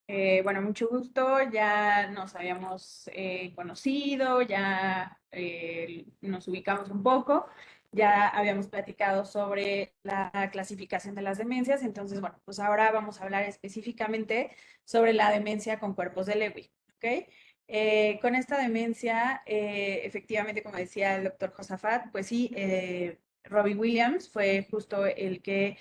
Bueno, mucho gusto. Ya nos habíamos conocido, ya nos ubicamos un poco, ya habíamos platicado sobre la clasificación de las demencias. Entonces, bueno, pues ahora vamos a hablar específicamente sobre la demencia con cuerpos de Lewy, ¿ok? Con esta demencia, efectivamente, como decía el doctor Josafat, pues sí, Robbie Williams fue justo el que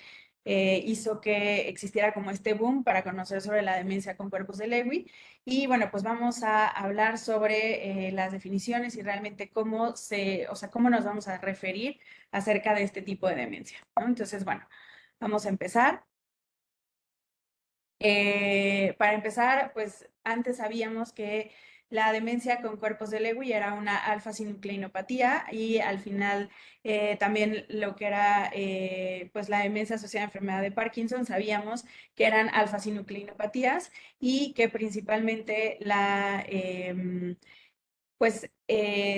hizo que existiera como este boom para conocer sobre la demencia con cuerpos de Lewy. Y bueno, pues vamos a hablar sobre las definiciones y realmente o sea, cómo nos vamos a referir acerca de este tipo de demencia, ¿no? Entonces, bueno, vamos a empezar. Para empezar, pues antes sabíamos que la demencia con cuerpos de Lewy era una alfa-sinucleinopatía y al final también lo que era pues la demencia asociada a enfermedad de Parkinson, sabíamos que eran alfa-sinucleinopatías y que principalmente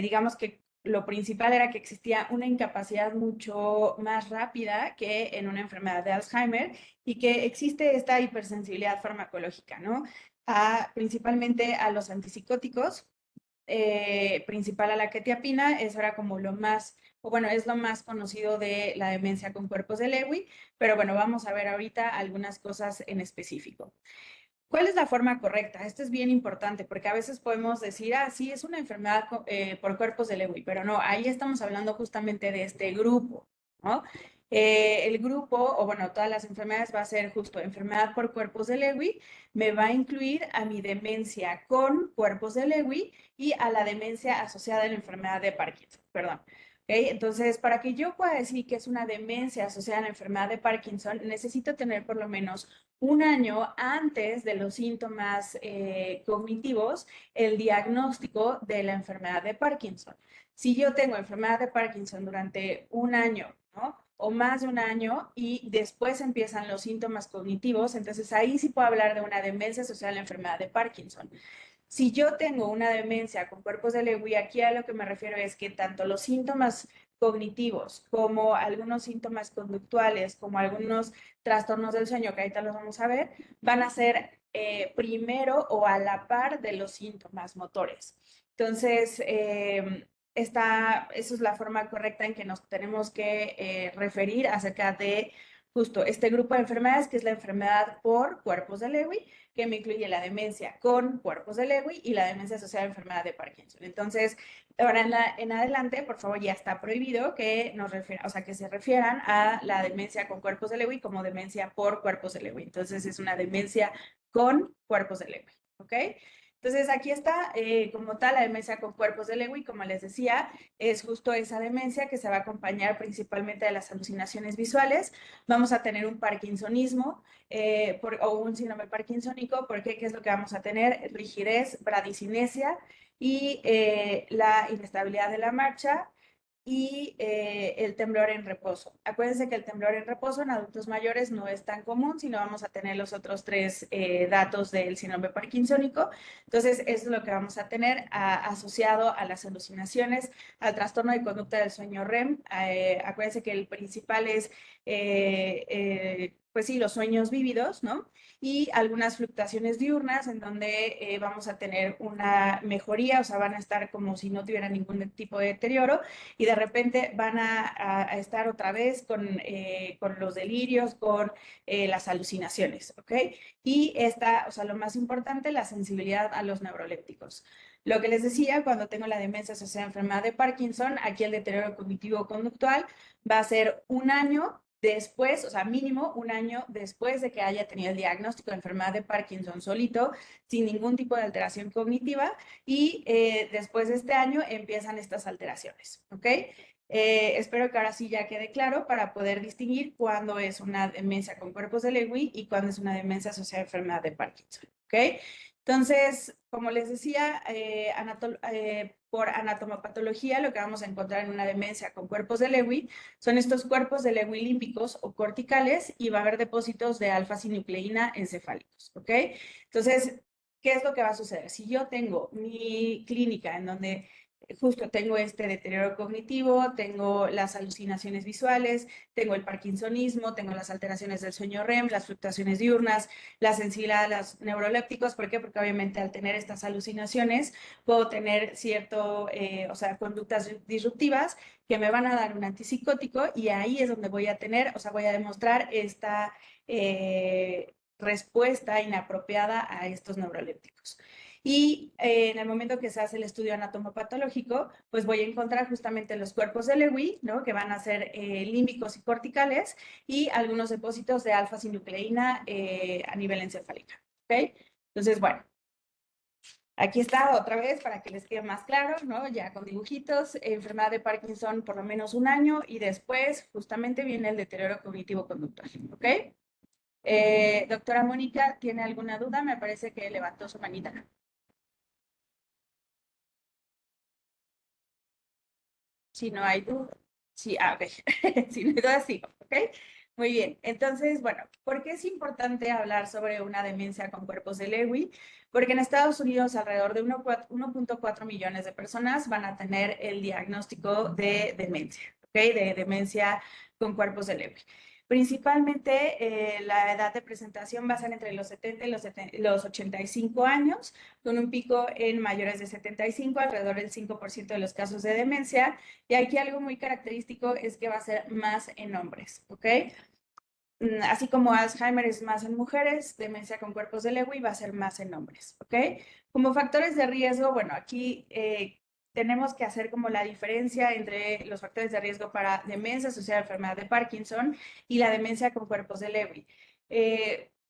digamos que lo principal era que existía una incapacidad mucho más rápida que en una enfermedad de Alzheimer y que existe esta hipersensibilidad farmacológica, ¿no? Principalmente a los antipsicóticos, principal a la quetiapina. Eso era como lo más, o bueno, es lo más conocido de la demencia con cuerpos de Lewy, pero bueno, vamos a ver ahorita algunas cosas en específico. ¿Cuál es la forma correcta? Esto es bien importante porque a veces podemos decir, ah, sí, es una enfermedad por cuerpos de Lewy, pero no, ahí estamos hablando justamente de este grupo, ¿no? El grupo, o bueno, todas las enfermedades va a ser justo enfermedad por cuerpos de Lewy, me va a incluir a mi demencia con cuerpos de Lewy y a la demencia asociada a la enfermedad de Parkinson, perdón. Entonces, para que yo pueda decir que es una demencia asociada a la enfermedad de Parkinson, necesito tener por lo menos un año antes de los síntomas cognitivos el diagnóstico de la enfermedad de Parkinson. Si yo tengo enfermedad de Parkinson durante un año, ¿no? O más de un año y después empiezan los síntomas cognitivos, entonces ahí sí puedo hablar de una demencia asociada a la enfermedad de Parkinson. Si yo tengo una demencia con cuerpos de Lewy, aquí a lo que me refiero es que tanto los síntomas cognitivos como algunos síntomas conductuales, como algunos trastornos del sueño, que ahorita los vamos a ver, van a ser primero o a la par de los síntomas motores. Entonces, esa es la forma correcta en que nos tenemos que referir acerca de justo este grupo de enfermedades, que es la enfermedad por cuerpos de Lewy, que me incluye la demencia con cuerpos de Lewy y la demencia asociada a la enfermedad de Parkinson. Entonces, ahora en adelante, por favor, ya está prohibido que o sea, que se refieran a la demencia con cuerpos de Lewy como demencia por cuerpos de Lewy. Entonces, es una demencia con cuerpos de Lewy, ¿ok? Entonces, aquí está como tal la demencia con cuerpos de Lewy, como les decía, es justo esa demencia que se va a acompañar principalmente de las alucinaciones visuales. Vamos a tener un parkinsonismo, o un síndrome parkinsónico, porque ¿qué es lo que vamos a tener? Rigidez, bradicinesia y la inestabilidad de la marcha y el temblor en reposo. Acuérdense que el temblor en reposo en adultos mayores no es tan común, sino vamos a tener los otros tres datos del síndrome parkinsónico. Entonces, eso es lo que vamos a tener asociado a las alucinaciones, al trastorno de conducta del sueño REM. Acuérdense que el principal es pues sí, los sueños vívidos, ¿no? Y algunas fluctuaciones diurnas en donde vamos a tener una mejoría, o sea, van a estar como si no tuvieran ningún tipo de deterioro y de repente van a estar otra vez con los delirios, con las alucinaciones, ¿ok? Y o sea, lo más importante, la sensibilidad a los neurolépticos. Lo que les decía, cuando tengo la demencia asociada a enfermedad de Parkinson, aquí el deterioro cognitivo-conductual va a ser un año después, o sea, mínimo un año después de que haya tenido el diagnóstico de enfermedad de Parkinson solito, sin ningún tipo de alteración cognitiva, y después de este año empiezan estas alteraciones, ¿ok? Espero que ahora sí ya quede claro para poder distinguir cuándo es una demencia con cuerpos de Lewy y cuándo es una demencia asociada a enfermedad de Parkinson, ¿ok? Entonces, como les decía, por anatomopatología, lo que vamos a encontrar en una demencia con cuerpos de Lewy son estos cuerpos de Lewy límbicos o corticales y va a haber depósitos de alfa-sinucleína encefálicos, ¿ok? Entonces, ¿qué es lo que va a suceder? Si yo tengo mi clínica en donde justo tengo este deterioro cognitivo, tengo las alucinaciones visuales, tengo el parkinsonismo, tengo las alteraciones del sueño REM, las fluctuaciones diurnas, la sensibilidad a los neurolépticos. ¿Por qué? Porque obviamente al tener estas alucinaciones puedo tener cierto, o sea, conductas disruptivas que me van a dar un antipsicótico, y ahí es donde voy a tener, o sea, voy a demostrar esta respuesta inapropiada a estos neurolépticos. Y en el momento que se hace el estudio anatomopatológico, pues voy a encontrar justamente los cuerpos de Lewy, ¿no? Que van a ser límbicos y corticales, y algunos depósitos de alfa-sinucleína a nivel encefálico. ¿Ok? Entonces, bueno, aquí está otra vez para que les quede más claro, ¿no? Ya con dibujitos, enfermedad de Parkinson por lo menos un año, y después justamente viene el deterioro cognitivo-conductual. ¿Ok? Doctora Mónica, ¿tiene alguna duda? Me parece que levantó su manita. Si no hay duda. Sí, ok. Si no hay duda, sí, ok. Muy bien. Entonces, bueno, ¿por qué es importante hablar sobre una demencia con cuerpos de Lewy? Porque en Estados Unidos alrededor de 1.4 millones de personas van a tener el diagnóstico de demencia, ¿ok? De demencia con cuerpos de Lewy. Principalmente la edad de presentación va a ser entre los 70 y los 85 años, con un pico en mayores de 75, alrededor del 5% de los casos de demencia. Y aquí algo muy característico es que va a ser más en hombres, ¿ok? Así como Alzheimer es más en mujeres, demencia con cuerpos de Lewy va a ser más en hombres, ¿ok? Como factores de riesgo, bueno, aquí tenemos que hacer como la diferencia entre los factores de riesgo para demencia asociada a enfermedad de Parkinson y la demencia con cuerpos de Lewy.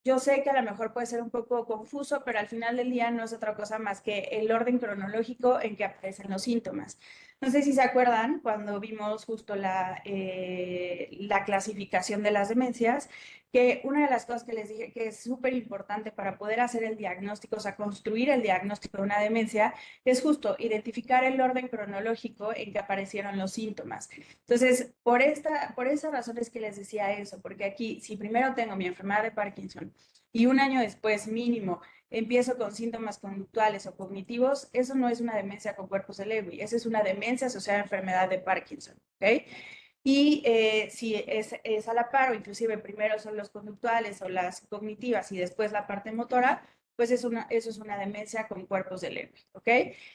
Yo sé que a lo mejor puede ser un poco confuso, pero al final del día no es otra cosa más que el orden cronológico en que aparecen los síntomas. No sé si se acuerdan cuando vimos justo la clasificación de las demencias, que una de las cosas que les dije que es súper importante para poder hacer el diagnóstico, o sea, construir el diagnóstico de una demencia, es justo identificar el orden cronológico en que aparecieron los síntomas. Entonces, por esa razón es que les decía eso, porque aquí, si primero tengo mi enfermedad de Parkinson y un año después mínimo empiezo con síntomas conductuales o cognitivos, eso no es una demencia con cuerpos de Lewy, esa es una demencia asociada a enfermedad de Parkinson, ¿ok? Y si es a la par, o inclusive primero son los conductuales o las cognitivas y después la parte motora, pues eso es una demencia con cuerpos de Lewy, ¿ok?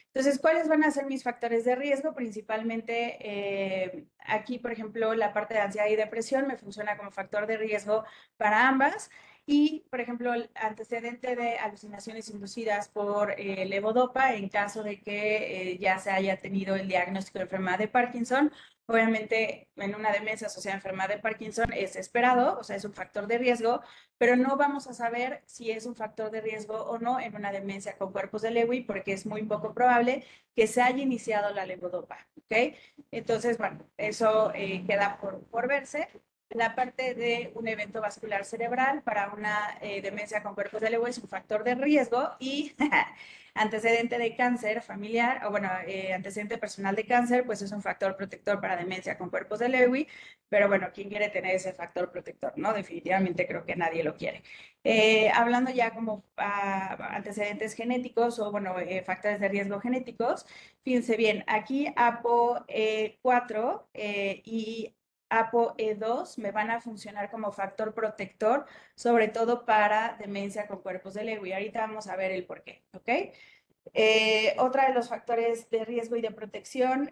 Entonces, ¿cuáles van a ser mis factores de riesgo? Principalmente aquí, por ejemplo, la parte de ansiedad y depresión me funciona como factor de riesgo para ambas. Y, por ejemplo, el antecedente de alucinaciones inducidas por levodopa en caso de que ya se haya tenido el diagnóstico de enfermedad de Parkinson. Obviamente, en una demencia asociada a enfermedad de Parkinson es esperado, o sea, es un factor de riesgo, pero no vamos a saber si es un factor de riesgo o no en una demencia con cuerpos de Lewy, porque es muy poco probable que se haya iniciado la levodopa, ¿ok? Entonces, bueno, eso queda por verse. La parte de un evento vascular cerebral para una demencia con cuerpos de Lewy es un factor de riesgo, y antecedente de cáncer familiar, o bueno, antecedente personal de cáncer, pues es un factor protector para demencia con cuerpos de Lewy, pero bueno, ¿quién quiere tener ese factor protector? ¿No? Definitivamente creo que nadie lo quiere. Hablando ya como antecedentes genéticos o bueno, factores de riesgo genéticos, fíjense bien, aquí APO4 y ApoE2 me van a funcionar como factor protector, sobre todo para demencia con cuerpos de Lewy. Ahorita vamos a ver el por qué, ¿ok? Otra de los factores de riesgo y de protección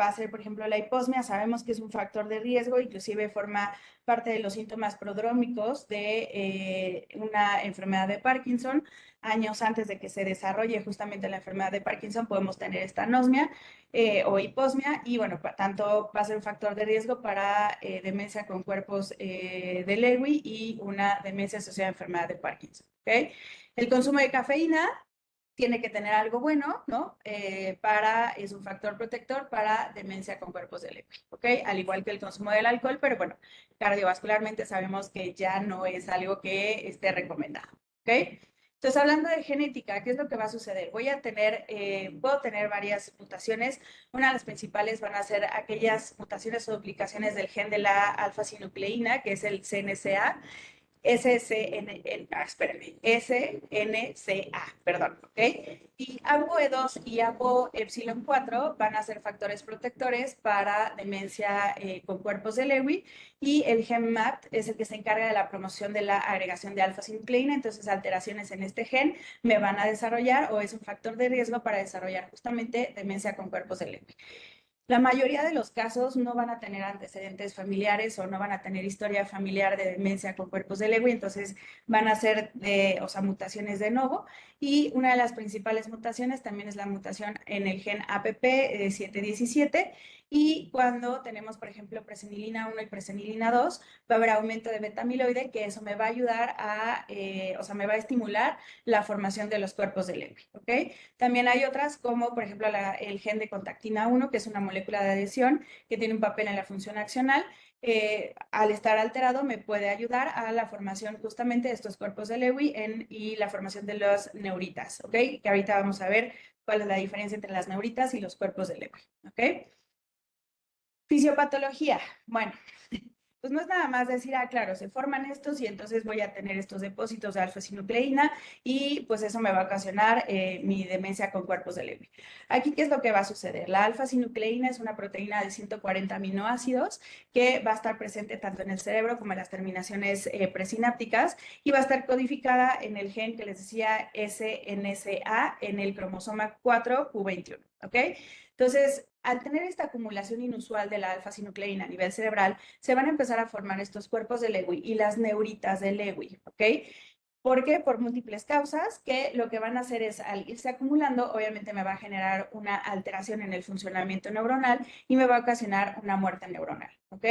va a ser, por ejemplo, la hiposmia. Sabemos que es un factor de riesgo, inclusive forma parte de los síntomas prodrómicos de una enfermedad de Parkinson. Años antes de que se desarrolle justamente la enfermedad de Parkinson, podemos tener esta anosmia o hiposmia, y bueno, tanto va a ser un factor de riesgo para demencia con cuerpos de Lewy y una demencia asociada a enfermedad de Parkinson. ¿Okay? El consumo de cafeína tiene que tener algo bueno, ¿no? Es un factor protector para demencia con cuerpos de Lewy, ¿ok? Al igual que el consumo del alcohol, pero bueno, cardiovascularmente sabemos que ya no es algo que esté recomendado, ¿ok? Entonces, hablando de genética, ¿qué es lo que va a suceder? Puedo tener varias mutaciones. Una de las principales van a ser aquellas mutaciones o duplicaciones del gen de la alfa-sinucleína, que es el CNCA, SNCA, perdón, ¿ok? Y ApoE2 y ApoE4 van a ser factores protectores para demencia con cuerpos de Lewy, y el GEMMAT es el que se encarga de la promoción de la agregación de alfa-sinucleína. Entonces, alteraciones en este gen me van a desarrollar, o es un factor de riesgo para desarrollar justamente demencia con cuerpos de Lewy. La mayoría de los casos no van a tener antecedentes familiares o no van a tener historia familiar de demencia con cuerpos de Lewy, entonces van a ser mutaciones de novo. Y una de las principales mutaciones también es la mutación en el gen APP717. Y cuando tenemos, por ejemplo, presenilina 1 y presenilina 2, va a haber aumento de beta-amiloide, que eso me va a ayudar me va a estimular la formación de los cuerpos de Lewy, ¿ok? También hay otras como, por ejemplo, el gen de contactina 1, que es una molécula de adhesión que tiene un papel en la función accional. Al estar alterado me puede ayudar a la formación justamente de estos cuerpos de Lewy y la formación de los neuritas, ¿ok? Que ahorita vamos a ver cuál es la diferencia entre las neuritas y los cuerpos de Lewy, ¿ok? Fisiopatología. Bueno, pues no es nada más decir, claro, se forman estos y entonces voy a tener estos depósitos de alfa-sinucleína y pues eso me va a ocasionar mi demencia con cuerpos de Lewy. Aquí, ¿qué es lo que va a suceder? La alfa-sinucleína es una proteína de 140 aminoácidos que va a estar presente tanto en el cerebro como en las terminaciones presinápticas, y va a estar codificada en el gen que les decía SNCA en el cromosoma 4q21, ¿ok? Entonces, al tener esta acumulación inusual de la alfa-sinucleína a nivel cerebral, se van a empezar a formar estos cuerpos de Lewy y las neuritas de Lewy, ¿ok? ¿Por qué? Por múltiples causas, que lo que van a hacer es, al irse acumulando, obviamente me va a generar una alteración en el funcionamiento neuronal y me va a ocasionar una muerte neuronal, ¿ok?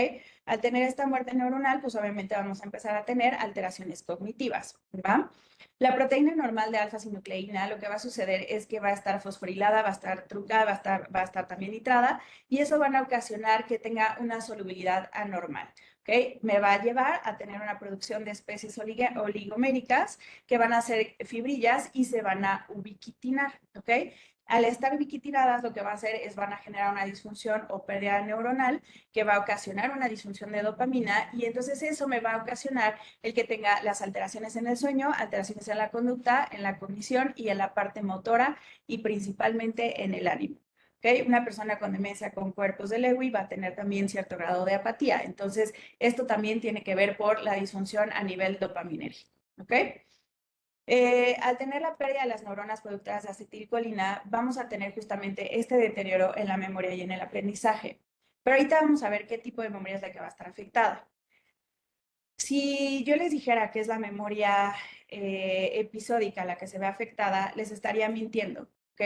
Al tener esta muerte neuronal, pues obviamente vamos a empezar a tener alteraciones cognitivas, ¿va? La proteína normal de alfa-sinucleína, lo que va a suceder es que va a estar fosforilada, va a estar truncada, va a estar también nitrada, y eso van a ocasionar que tenga una solubilidad anormal. ¿Okay? Me va a llevar a tener una producción de especies oligoméricas que van a ser fibrillas y se van a ubiquitinar, ¿ok? Al estar ubiquitinadas, lo que va a hacer es van a generar una disfunción o pérdida neuronal que va a ocasionar una disfunción de dopamina, y entonces eso me va a ocasionar el que tenga las alteraciones en el sueño, alteraciones en la conducta, en la cognición y en la parte motora, y principalmente en el ánimo. ¿Okay? Una persona con demencia con cuerpos de Lewy va a tener también cierto grado de apatía. Entonces, esto también tiene que ver por la disfunción a nivel dopaminérgico. ¿Ok? Al tener la pérdida de las neuronas productoras de acetilcolina, vamos a tener justamente este deterioro en la memoria y en el aprendizaje. Pero ahorita vamos a ver qué tipo de memoria es la que va a estar afectada. Si yo les dijera que es la memoria episódica la que se ve afectada, les estaría mintiendo, ¿ok?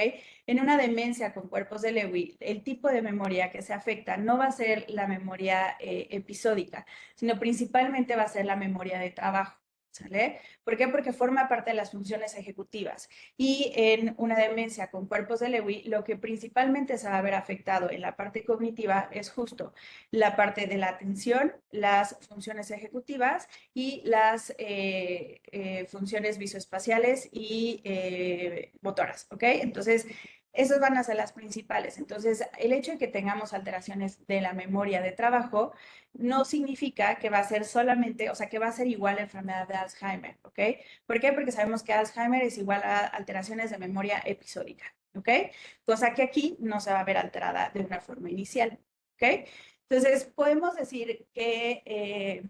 En una demencia con cuerpos de Lewy, el tipo de memoria que se afecta no va a ser la memoria episódica, sino principalmente va a ser la memoria de trabajo. ¿Sale? ¿Por qué? Porque forma parte de las funciones ejecutivas. Y en una demencia con cuerpos de Lewy, lo que principalmente se va a ver afectado en la parte cognitiva es justo la parte de la atención, las funciones ejecutivas y las funciones visoespaciales y motoras, ¿ok? Entonces, esas van a ser las principales. Entonces, el hecho de que tengamos alteraciones de la memoria de trabajo no significa que va a ser solamente, o sea, que va a ser igual a la enfermedad de Alzheimer, ¿ok? ¿Por qué? Porque sabemos que Alzheimer es igual a alteraciones de memoria episódica, ¿ok? Cosa que aquí no se va a ver alterada de una forma inicial, ¿ok? Entonces, podemos decir que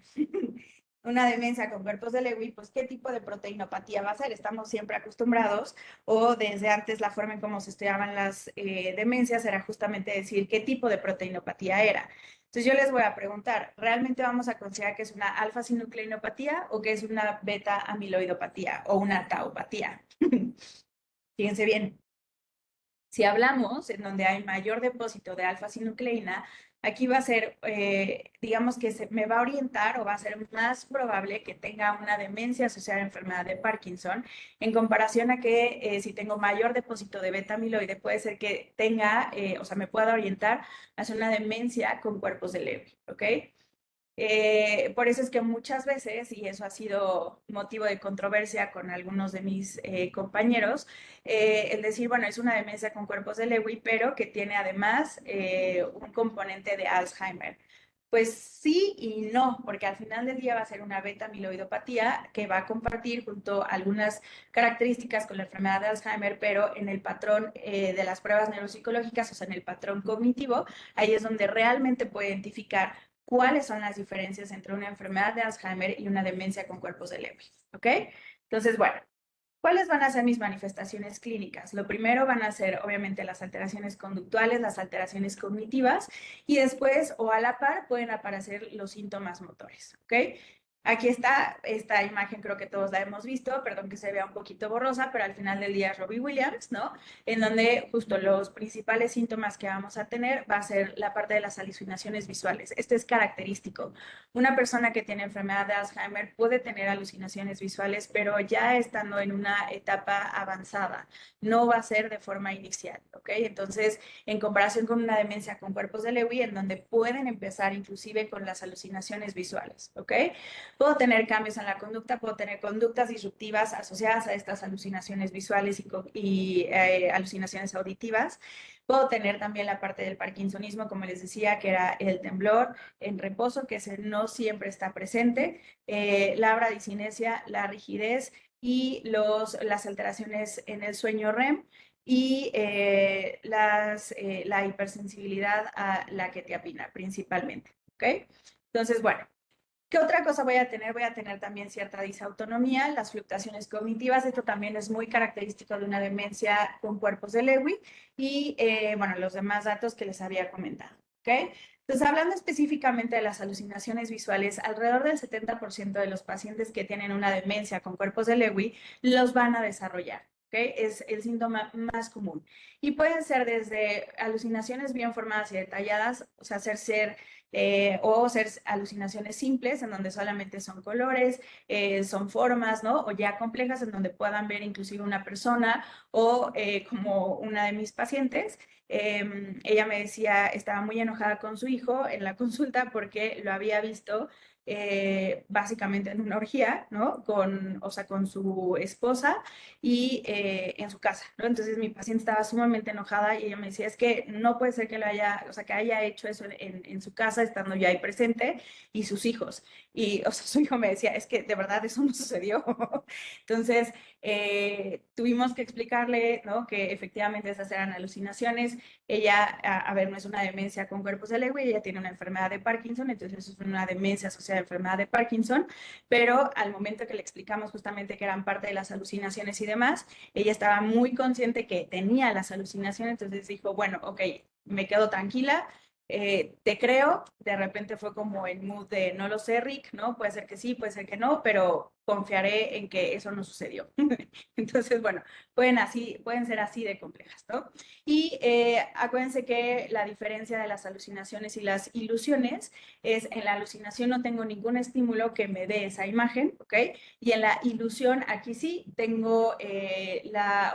una demencia con cuerpos de Lewy, pues, ¿qué tipo de proteinopatía va a ser? Estamos siempre acostumbrados, o desde antes la forma en cómo se estudiaban las demencias era justamente decir qué tipo de proteinopatía era. Entonces, yo les voy a preguntar, ¿realmente vamos a considerar que es una alfa-sinucleinopatía o que es una beta-amiloidopatía o una tauopatía? Fíjense bien. Si hablamos en donde hay mayor depósito de alfa-sinucleína, aquí va a ser, digamos que me va a orientar, o va a ser más probable que tenga una demencia asociada a enfermedad de Parkinson, en comparación a que si tengo mayor depósito de beta-amiloide, puede ser que tenga, me pueda orientar hacia una demencia con cuerpos de Lewy, ¿ok? Por eso es que muchas veces, y eso ha sido motivo de controversia con algunos de mis compañeros, el decir, bueno, es una demencia con cuerpos de Lewy, pero que tiene además un componente de Alzheimer. Pues sí y no, porque al final del día va a ser una beta amiloidopatía que va a compartir junto a algunas características con la enfermedad de Alzheimer, pero en el patrón de las pruebas neuropsicológicas, o sea, en el patrón cognitivo, ahí es donde realmente puede identificar cuáles son las diferencias entre una enfermedad de Alzheimer y una demencia con cuerpos de Lewy, ¿ok? Entonces, bueno, ¿cuáles van a ser mis manifestaciones clínicas? Lo primero van a ser, obviamente, las alteraciones conductuales, las alteraciones cognitivas, y después, o a la par, pueden aparecer los síntomas motores, ¿ok? Aquí está esta imagen, creo que todos la hemos visto, perdón que se vea un poquito borrosa, pero al final del día es Robbie Williams, ¿no? En donde justo los principales síntomas que vamos a tener va a ser la parte de las alucinaciones visuales. Este es característico. Una persona que tiene enfermedad de Alzheimer puede tener alucinaciones visuales, pero ya estando en una etapa avanzada, no va a ser de forma inicial, ¿ok? Entonces, en comparación con una demencia con cuerpos de Lewy, en donde pueden empezar inclusive con las alucinaciones visuales, ¿ok? Puedo tener cambios en la conducta, puedo tener conductas disruptivas asociadas a estas alucinaciones visuales y alucinaciones auditivas. Puedo tener también la parte del parkinsonismo, como les decía, que era el temblor en reposo, que ese no siempre está presente, la bradicinesia, la rigidez y las alteraciones en el sueño REM y la hipersensibilidad a la quetiapina principalmente, ¿ok? Entonces, bueno, ¿qué otra cosa voy a tener? Voy a tener también cierta disautonomía, las fluctuaciones cognitivas. Esto también es muy característico de una demencia con cuerpos de Lewy y, bueno, los demás datos que les había comentado. ¿Ok? Entonces, hablando específicamente de las alucinaciones visuales, alrededor del 70% de los pacientes que tienen una demencia con cuerpos de Lewy los van a desarrollar. ¿Ok? Es el síntoma más común. Y pueden ser desde alucinaciones bien formadas y detalladas, o sea, ser o ser alucinaciones simples, en donde solamente son colores, son formas, ¿no? O ya complejas, en donde puedan ver inclusive una persona o como una de mis pacientes. Ella me decía, estaba muy enojada con su hijo en la consulta porque lo había visto básicamente en una orgía, ¿no? O sea, con su esposa y en su casa, ¿no? Entonces mi paciente estaba sumamente enojada y ella me decía, es que no puede ser que lo haya, o sea, que haya hecho eso en su casa estando yo ahí presente y sus hijos. Y, o sea, su hijo me decía, es que de verdad eso no sucedió. Entonces, tuvimos que explicarle, ¿no? Que efectivamente esas eran alucinaciones. Ella, a ver, no es una demencia con cuerpos de Lewy, ella tiene una enfermedad de Parkinson, entonces eso es una demencia asociada a enfermedad de Parkinson, pero al momento que le explicamos justamente que eran parte de las alucinaciones y demás, ella estaba muy consciente que tenía las alucinaciones, entonces dijo, bueno, ok, me quedo tranquila, te creo, de repente fue como el mood de no lo sé, Rick, ¿no? Puede ser que sí, puede ser que no, pero confiaré en que eso no sucedió. Entonces, bueno, pueden ser así de complejas, ¿no? Y acuérdense que la diferencia de las alucinaciones y las ilusiones es en la alucinación no tengo ningún estímulo que me dé esa imagen, ¿ok? Y en la ilusión aquí sí tengo o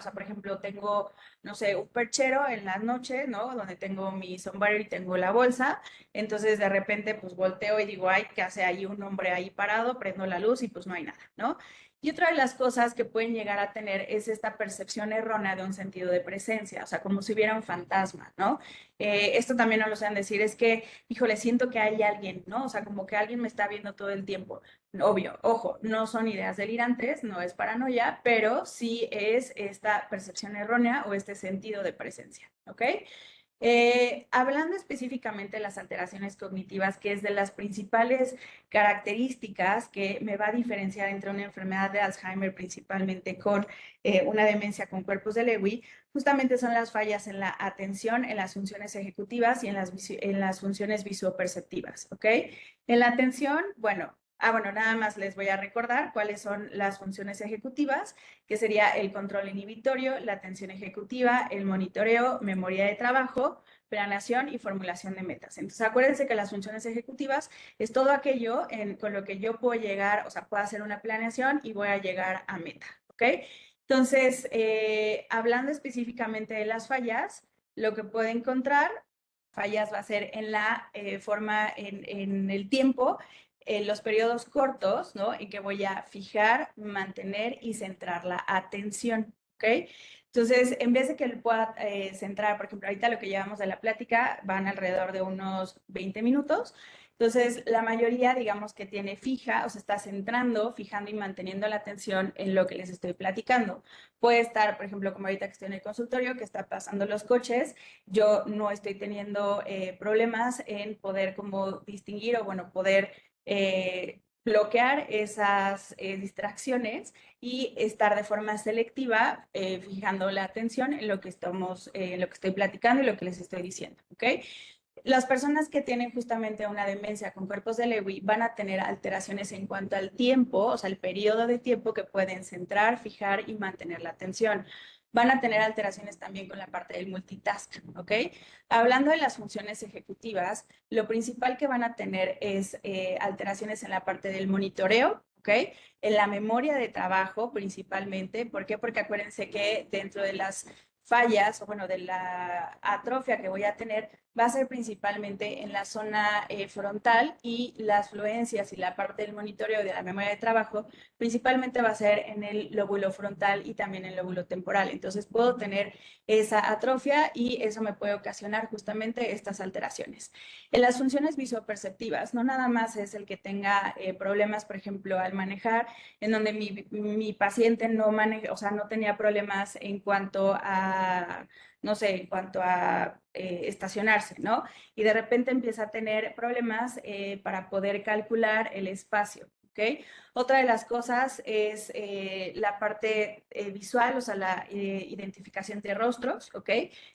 sea, por ejemplo, tengo, no sé, un perchero en la noche, ¿no? Donde tengo mi sombrero y tengo la bolsa. Entonces de repente pues volteo y digo, ay, ¿qué hace ahí un hombre ahí parado? Prendo la luz y pues no hay nada, ¿no? Y otra de las cosas que pueden llegar a tener es esta percepción errónea de un sentido de presencia, o sea, como si hubiera un fantasma, ¿no? Esto también nos lo saben decir, es que, híjole, siento que hay alguien, ¿no? O sea, como que alguien me está viendo todo el tiempo. Obvio, ojo, no son ideas delirantes, no es paranoia, pero sí es esta percepción errónea o este sentido de presencia, ¿ok? Hablando específicamente de las alteraciones cognitivas, que es de las principales características que me va a diferenciar entre una enfermedad de Alzheimer, principalmente con una demencia con cuerpos de Lewy, justamente son las fallas en la atención, en las funciones ejecutivas y en las funciones visoperceptivas, ¿ok? En la atención, bueno, bueno, nada más les voy a recordar cuáles son las funciones ejecutivas, que sería el control inhibitorio, la atención ejecutiva, el monitoreo, memoria de trabajo, planeación y formulación de metas. Entonces, acuérdense que las funciones ejecutivas es todo aquello con lo que yo puedo llegar, o sea, puedo hacer una planeación y voy a llegar a meta, ¿ok? Entonces, hablando específicamente de las fallas, lo que puedo encontrar, fallas va a ser en la forma, en el tiempo, en los periodos cortos, ¿no? En que voy a fijar, mantener y centrar la atención, ¿ok? Entonces, en vez de que le pueda centrar, por ejemplo, ahorita lo que llevamos de la plática van alrededor de unos 20 minutos. Entonces, la mayoría, digamos que tiene fija, o se está centrando, fijando y manteniendo la atención en lo que les estoy platicando. Puede estar, por ejemplo, como ahorita que estoy en el consultorio, que está pasando los coches, yo no estoy teniendo problemas en poder como distinguir o, bueno, poder bloquear esas distracciones y estar de forma selectiva, fijando la atención en lo que estamos, en lo que estoy platicando y lo que les estoy diciendo, ¿ok? Las personas que tienen justamente una demencia con cuerpos de Lewy van a tener alteraciones en cuanto al tiempo, o sea, el periodo de tiempo que pueden centrar, fijar y mantener la atención. Van a tener alteraciones también con la parte del multitask, ¿ok? Hablando de las funciones ejecutivas, lo principal que van a tener es alteraciones en la parte del monitoreo, ¿ok? En la memoria de trabajo principalmente. ¿Por qué? Porque acuérdense que dentro de las fallas o, bueno, de la atrofia que voy a tener va a ser principalmente en la zona frontal, y las fluencias y la parte del monitoreo de la memoria de trabajo principalmente va a ser en el lóbulo frontal y también en el lóbulo temporal. Entonces puedo tener esa atrofia y eso me puede ocasionar justamente estas alteraciones. En las funciones visoperceptivas, no nada más es el que tenga problemas, por ejemplo, al manejar, en donde mi paciente no maneja, o sea, no tenía problemas en cuanto a, no sé, en cuanto a estacionarse, ¿no? Y de repente empieza a tener problemas para poder calcular el espacio, ¿ok? Otra de las cosas es la parte visual, o sea, la identificación de rostros, ¿ok?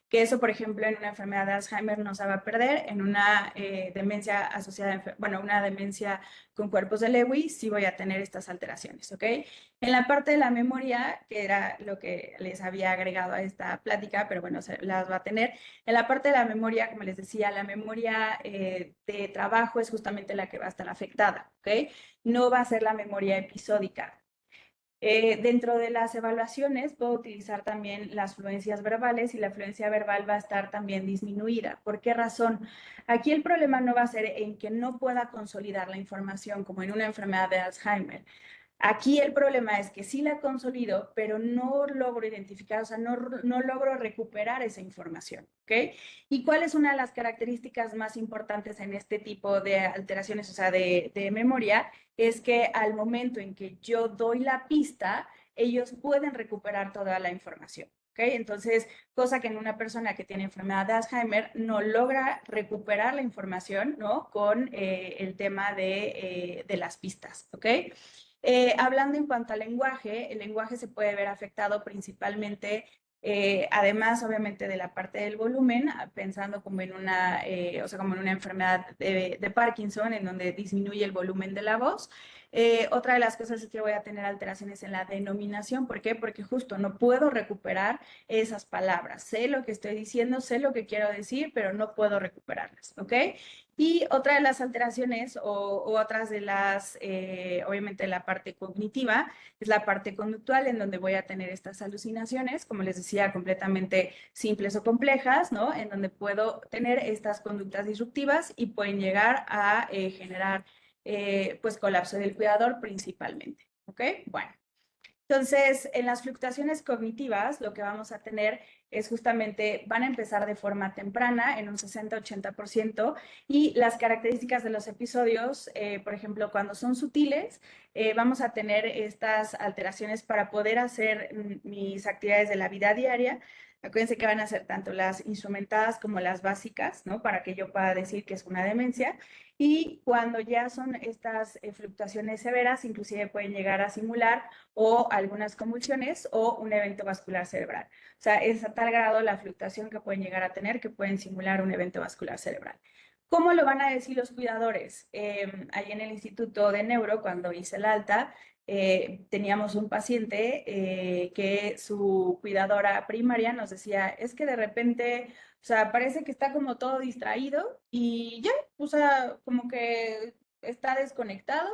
Que eso, por ejemplo, en una enfermedad de Alzheimer no se va a perder, en una demencia asociada, bueno, una demencia con cuerpos de Lewy sí voy a tener estas alteraciones, ¿ok? En la parte de la memoria, que era lo que les había agregado a esta plática, pero bueno, se las va a tener. En la parte de la memoria, como les decía, la memoria de trabajo es justamente la que va a estar afectada, ¿ok? No va a ser la memoria episódica. Dentro de las evaluaciones puedo utilizar también las fluencias verbales, y la fluencia verbal va a estar también disminuida. ¿Por qué razón? Aquí el problema no va a ser en que no pueda consolidar la información como en una enfermedad de Alzheimer. Aquí el problema es que sí la consolido, pero no logro identificar, o sea, no logro recuperar esa información, ¿ok? ¿Y cuál es una de las características más importantes en este tipo de alteraciones, o sea, de memoria? Es que al momento en que yo doy la pista, ellos pueden recuperar toda la información, ¿ok? Entonces, cosa que en una persona que tiene enfermedad de Alzheimer no logra recuperar la información, ¿no? Con el tema de las pistas, ¿ok? Hablando en cuanto al lenguaje, el lenguaje se puede ver afectado principalmente, además obviamente de la parte del volumen, pensando como en una, o sea, como en una enfermedad de Parkinson, en donde disminuye el volumen de la voz. Otra de las cosas es que voy a tener alteraciones en la denominación. ¿Por qué? Porque justo no puedo recuperar esas palabras. Sé lo que estoy diciendo, sé lo que quiero decir, pero no puedo recuperarlas, ¿ok? Y otra de las alteraciones o otras de las, obviamente la parte cognitiva, es la parte conductual, en donde voy a tener estas alucinaciones, como les decía, completamente simples o complejas, ¿no? En donde puedo tener estas conductas disruptivas y pueden llegar a generar, pues, colapso del cuidador principalmente, ¿ok? Bueno. Entonces, en las fluctuaciones cognitivas, lo que vamos a tener es justamente, van a empezar de forma temprana, en un 60-80%, y las características de los episodios, por ejemplo, cuando son sutiles, vamos a tener estas alteraciones para poder hacer mis actividades de la vida diaria. Acuérdense que van a ser tanto las instrumentadas como las básicas, ¿no? Para que yo pueda decir que es una demencia. Y cuando ya son estas fluctuaciones severas, inclusive pueden llegar a simular o algunas convulsiones o un evento vascular cerebral. O sea, es a tal grado la fluctuación que pueden llegar a tener que pueden simular un evento vascular cerebral. ¿Cómo lo van a decir los cuidadores? Ahí en el Instituto de Neuro, cuando hice el alta, teníamos un paciente que su cuidadora primaria nos decía, es que de repente, o sea, parece que está como todo distraído y ya, o sea, como que está desconectado,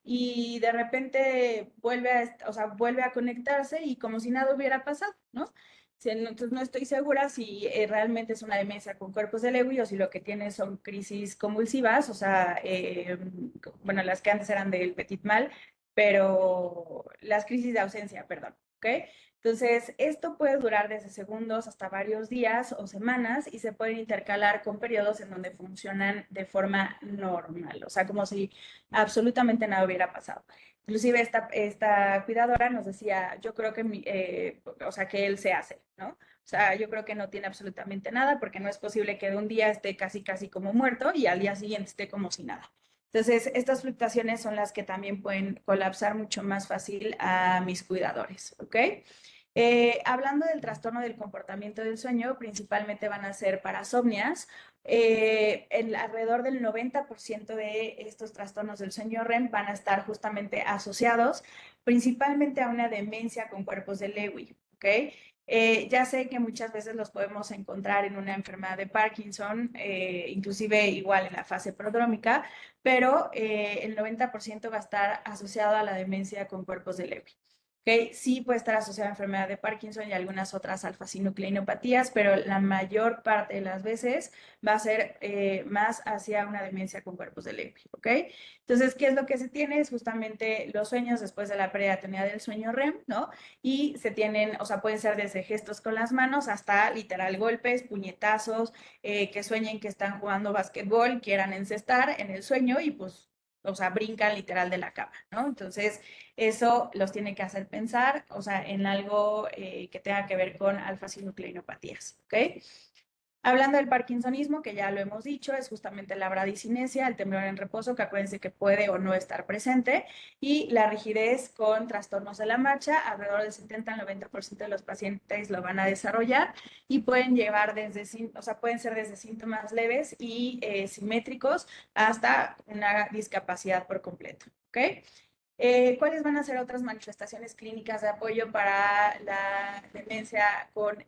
y de repente vuelve o sea, vuelve a conectarse y como si nada hubiera pasado, ¿no? Entonces no estoy segura si realmente es una demencia con cuerpos de Lewy o si lo que tiene son crisis convulsivas, o sea, bueno, las que antes eran del petit mal, pero las crisis de ausencia, perdón. ¿ok? Entonces, esto puede durar desde segundos hasta varios días o semanas y se pueden intercalar con periodos en donde funcionan de forma normal, o sea, como si absolutamente nada hubiera pasado. Inclusive esta cuidadora nos decía, yo creo que, o sea, que él se hace, ¿no? O sea, yo creo que no tiene absolutamente nada porque no es posible que de un día esté casi, casi como muerto y al día siguiente esté como si nada. Entonces, estas fluctuaciones son las que también pueden colapsar mucho más fácil a mis cuidadores, ¿ok? Hablando del trastorno del comportamiento del sueño, principalmente van a ser parasomnias. Alrededor del 90% de estos trastornos del sueño REM van a estar justamente asociados principalmente a una demencia con cuerpos de Lewy, ¿ok? Ya sé que muchas veces los podemos encontrar en una enfermedad de Parkinson, inclusive igual en la fase prodrómica, pero el 90% va a estar asociado a la demencia con cuerpos de Lewy. Okay, sí puede estar asociada a enfermedad de Parkinson y algunas otras alfa-sinucleinopatías, pero la mayor parte de las veces va a ser más hacia una demencia con cuerpos de Lewy, ¿ok? Entonces, ¿qué es lo que se tiene? Es justamente los sueños después de la pérdida del sueño REM, ¿no? Y se tienen, o sea, pueden ser desde gestos con las manos hasta literal golpes, puñetazos, que sueñen que están jugando básquetbol, quieran encestar en el sueño y pues, o sea, brincan literal de la cama, ¿no? Entonces, eso los tiene que hacer pensar, o sea, en algo que tenga que ver con alfa-sinucleinopatías, ¿ok? Hablando del parkinsonismo, que ya lo hemos dicho, es justamente la bradicinesia, el temblor en reposo, que acuérdense que puede o no estar presente, y la rigidez con trastornos de la marcha, alrededor del 70 al 90% de los pacientes lo van a desarrollar y pueden llevar desde, o sea, pueden ser desde síntomas leves y simétricos hasta una discapacidad por completo, ¿ok? ¿Cuáles van a ser otras manifestaciones clínicas de apoyo para la demencia con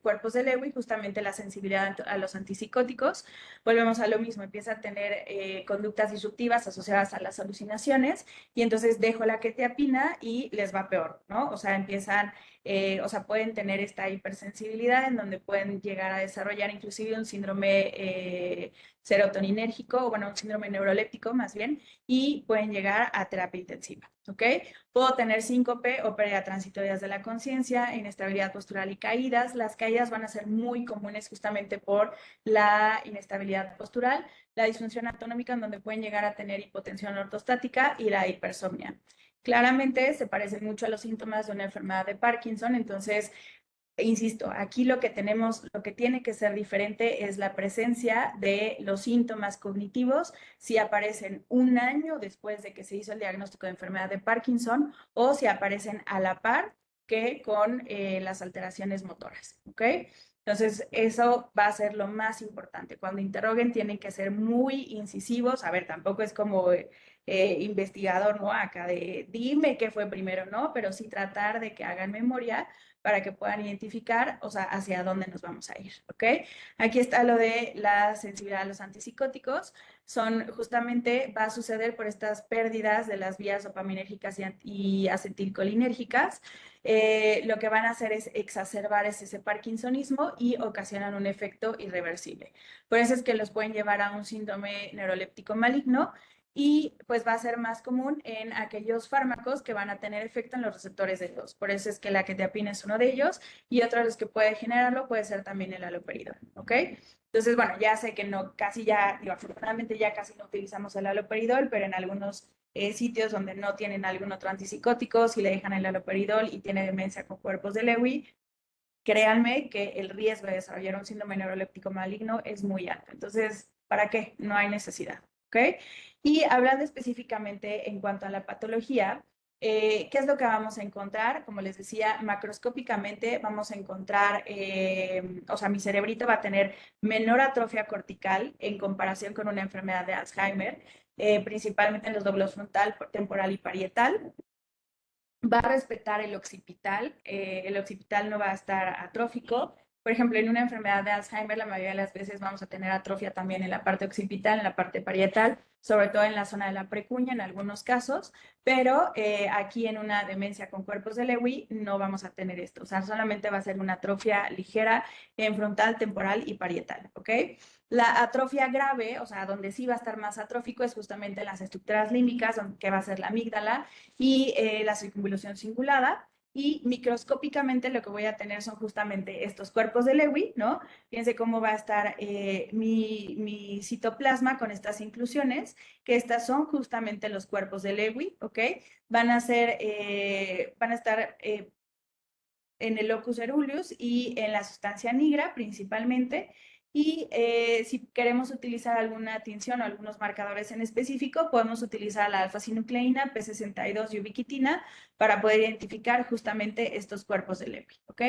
cuerpos de Lewy? Justamente la sensibilidad a los antipsicóticos. Volvemos a lo mismo, empieza a tener conductas disruptivas asociadas a las alucinaciones y entonces dejo la quetiapina y les va peor, ¿no? O sea, empiezan, o sea, pueden tener esta hipersensibilidad en donde pueden llegar a desarrollar inclusive un síndrome serotoninérgico, o bueno, un síndrome neuroléptico más bien, y pueden llegar a terapia intensiva, ¿ok? Puedo tener síncope o pérdida transitoria de la conciencia, inestabilidad postural y caídas. Las caídas van a ser muy comunes justamente por la inestabilidad postural, la disfunción autonómica en donde pueden llegar a tener hipotensión ortostática y la hipersomnia. Claramente se parecen mucho a los síntomas de una enfermedad de Parkinson, entonces insisto, aquí lo que tenemos, lo que tiene que ser diferente es la presencia de los síntomas cognitivos si aparecen un año después de que se hizo el diagnóstico de enfermedad de Parkinson o si aparecen a la par que con las alteraciones motoras, ¿ok? Entonces, eso va a ser lo más importante. Cuando interroguen, tienen que ser muy incisivos. A ver, tampoco es como investigador, ¿no? Acá de dime qué fue primero, ¿no? Pero sí tratar de que hagan memoria para que puedan identificar, o sea, hacia dónde nos vamos a ir, ¿ok? Aquí está lo de la sensibilidad a los antipsicóticos. Son justamente, va a suceder por estas pérdidas de las vías dopaminérgicas y acetilcolinérgicas. Lo que van a hacer es exacerbar ese parkinsonismo y ocasionan un efecto irreversible. Por eso es que los pueden llevar a un síndrome neuroléptico maligno y pues va a ser más común en aquellos fármacos que van a tener efecto en los receptores de tos. Por eso es que la quetiapina es uno de ellos y otro de los que puede generarlo puede ser también el haloperidol, ¿ok? Entonces, bueno, ya sé que no, casi ya, digo, afortunadamente ya casi no utilizamos el haloperidol, pero en algunos sitios donde no tienen algún otro antipsicótico, si le dejan el haloperidol y tiene demencia con cuerpos de Lewy, créanme que el riesgo de desarrollar un síndrome neuroléptico maligno es muy alto. Entonces, ¿para qué? No hay necesidad, ¿ok? Y hablando específicamente en cuanto a la patología, ¿qué es lo que vamos a encontrar? Como les decía, macroscópicamente vamos a encontrar, o sea, mi cerebrito va a tener menor atrofia cortical en comparación con una enfermedad de Alzheimer, principalmente en los lóbulos frontal, temporal y parietal. Va a respetar el occipital no va a estar atrófico. Por ejemplo, en una enfermedad de Alzheimer, la mayoría de las veces vamos a tener atrofia también en la parte occipital, en la parte parietal, sobre todo en la zona de la precuña en algunos casos, pero aquí en una demencia con cuerpos de Lewy no vamos a tener esto, o sea, solamente va a ser una atrofia ligera en frontal, temporal y parietal, ¿ok? La atrofia grave, o sea, donde sí va a estar más atrófico es justamente en las estructuras límbicas, que va a ser la amígdala, y la circunvolución cingulada. y microscópicamente lo que voy a tener son justamente estos cuerpos de Lewy, ¿no? Fíjense cómo va a estar mi citoplasma con estas inclusiones, que estas son justamente los cuerpos de Lewy, ¿ok? Van a estar en el locus coeruleus y en la sustancia nigra principalmente. Y si queremos utilizar alguna tinción o algunos marcadores en específico, podemos utilizar la alfa-sinucleína, P62 y ubiquitina para poder identificar justamente estos cuerpos de Lewy, ¿ok?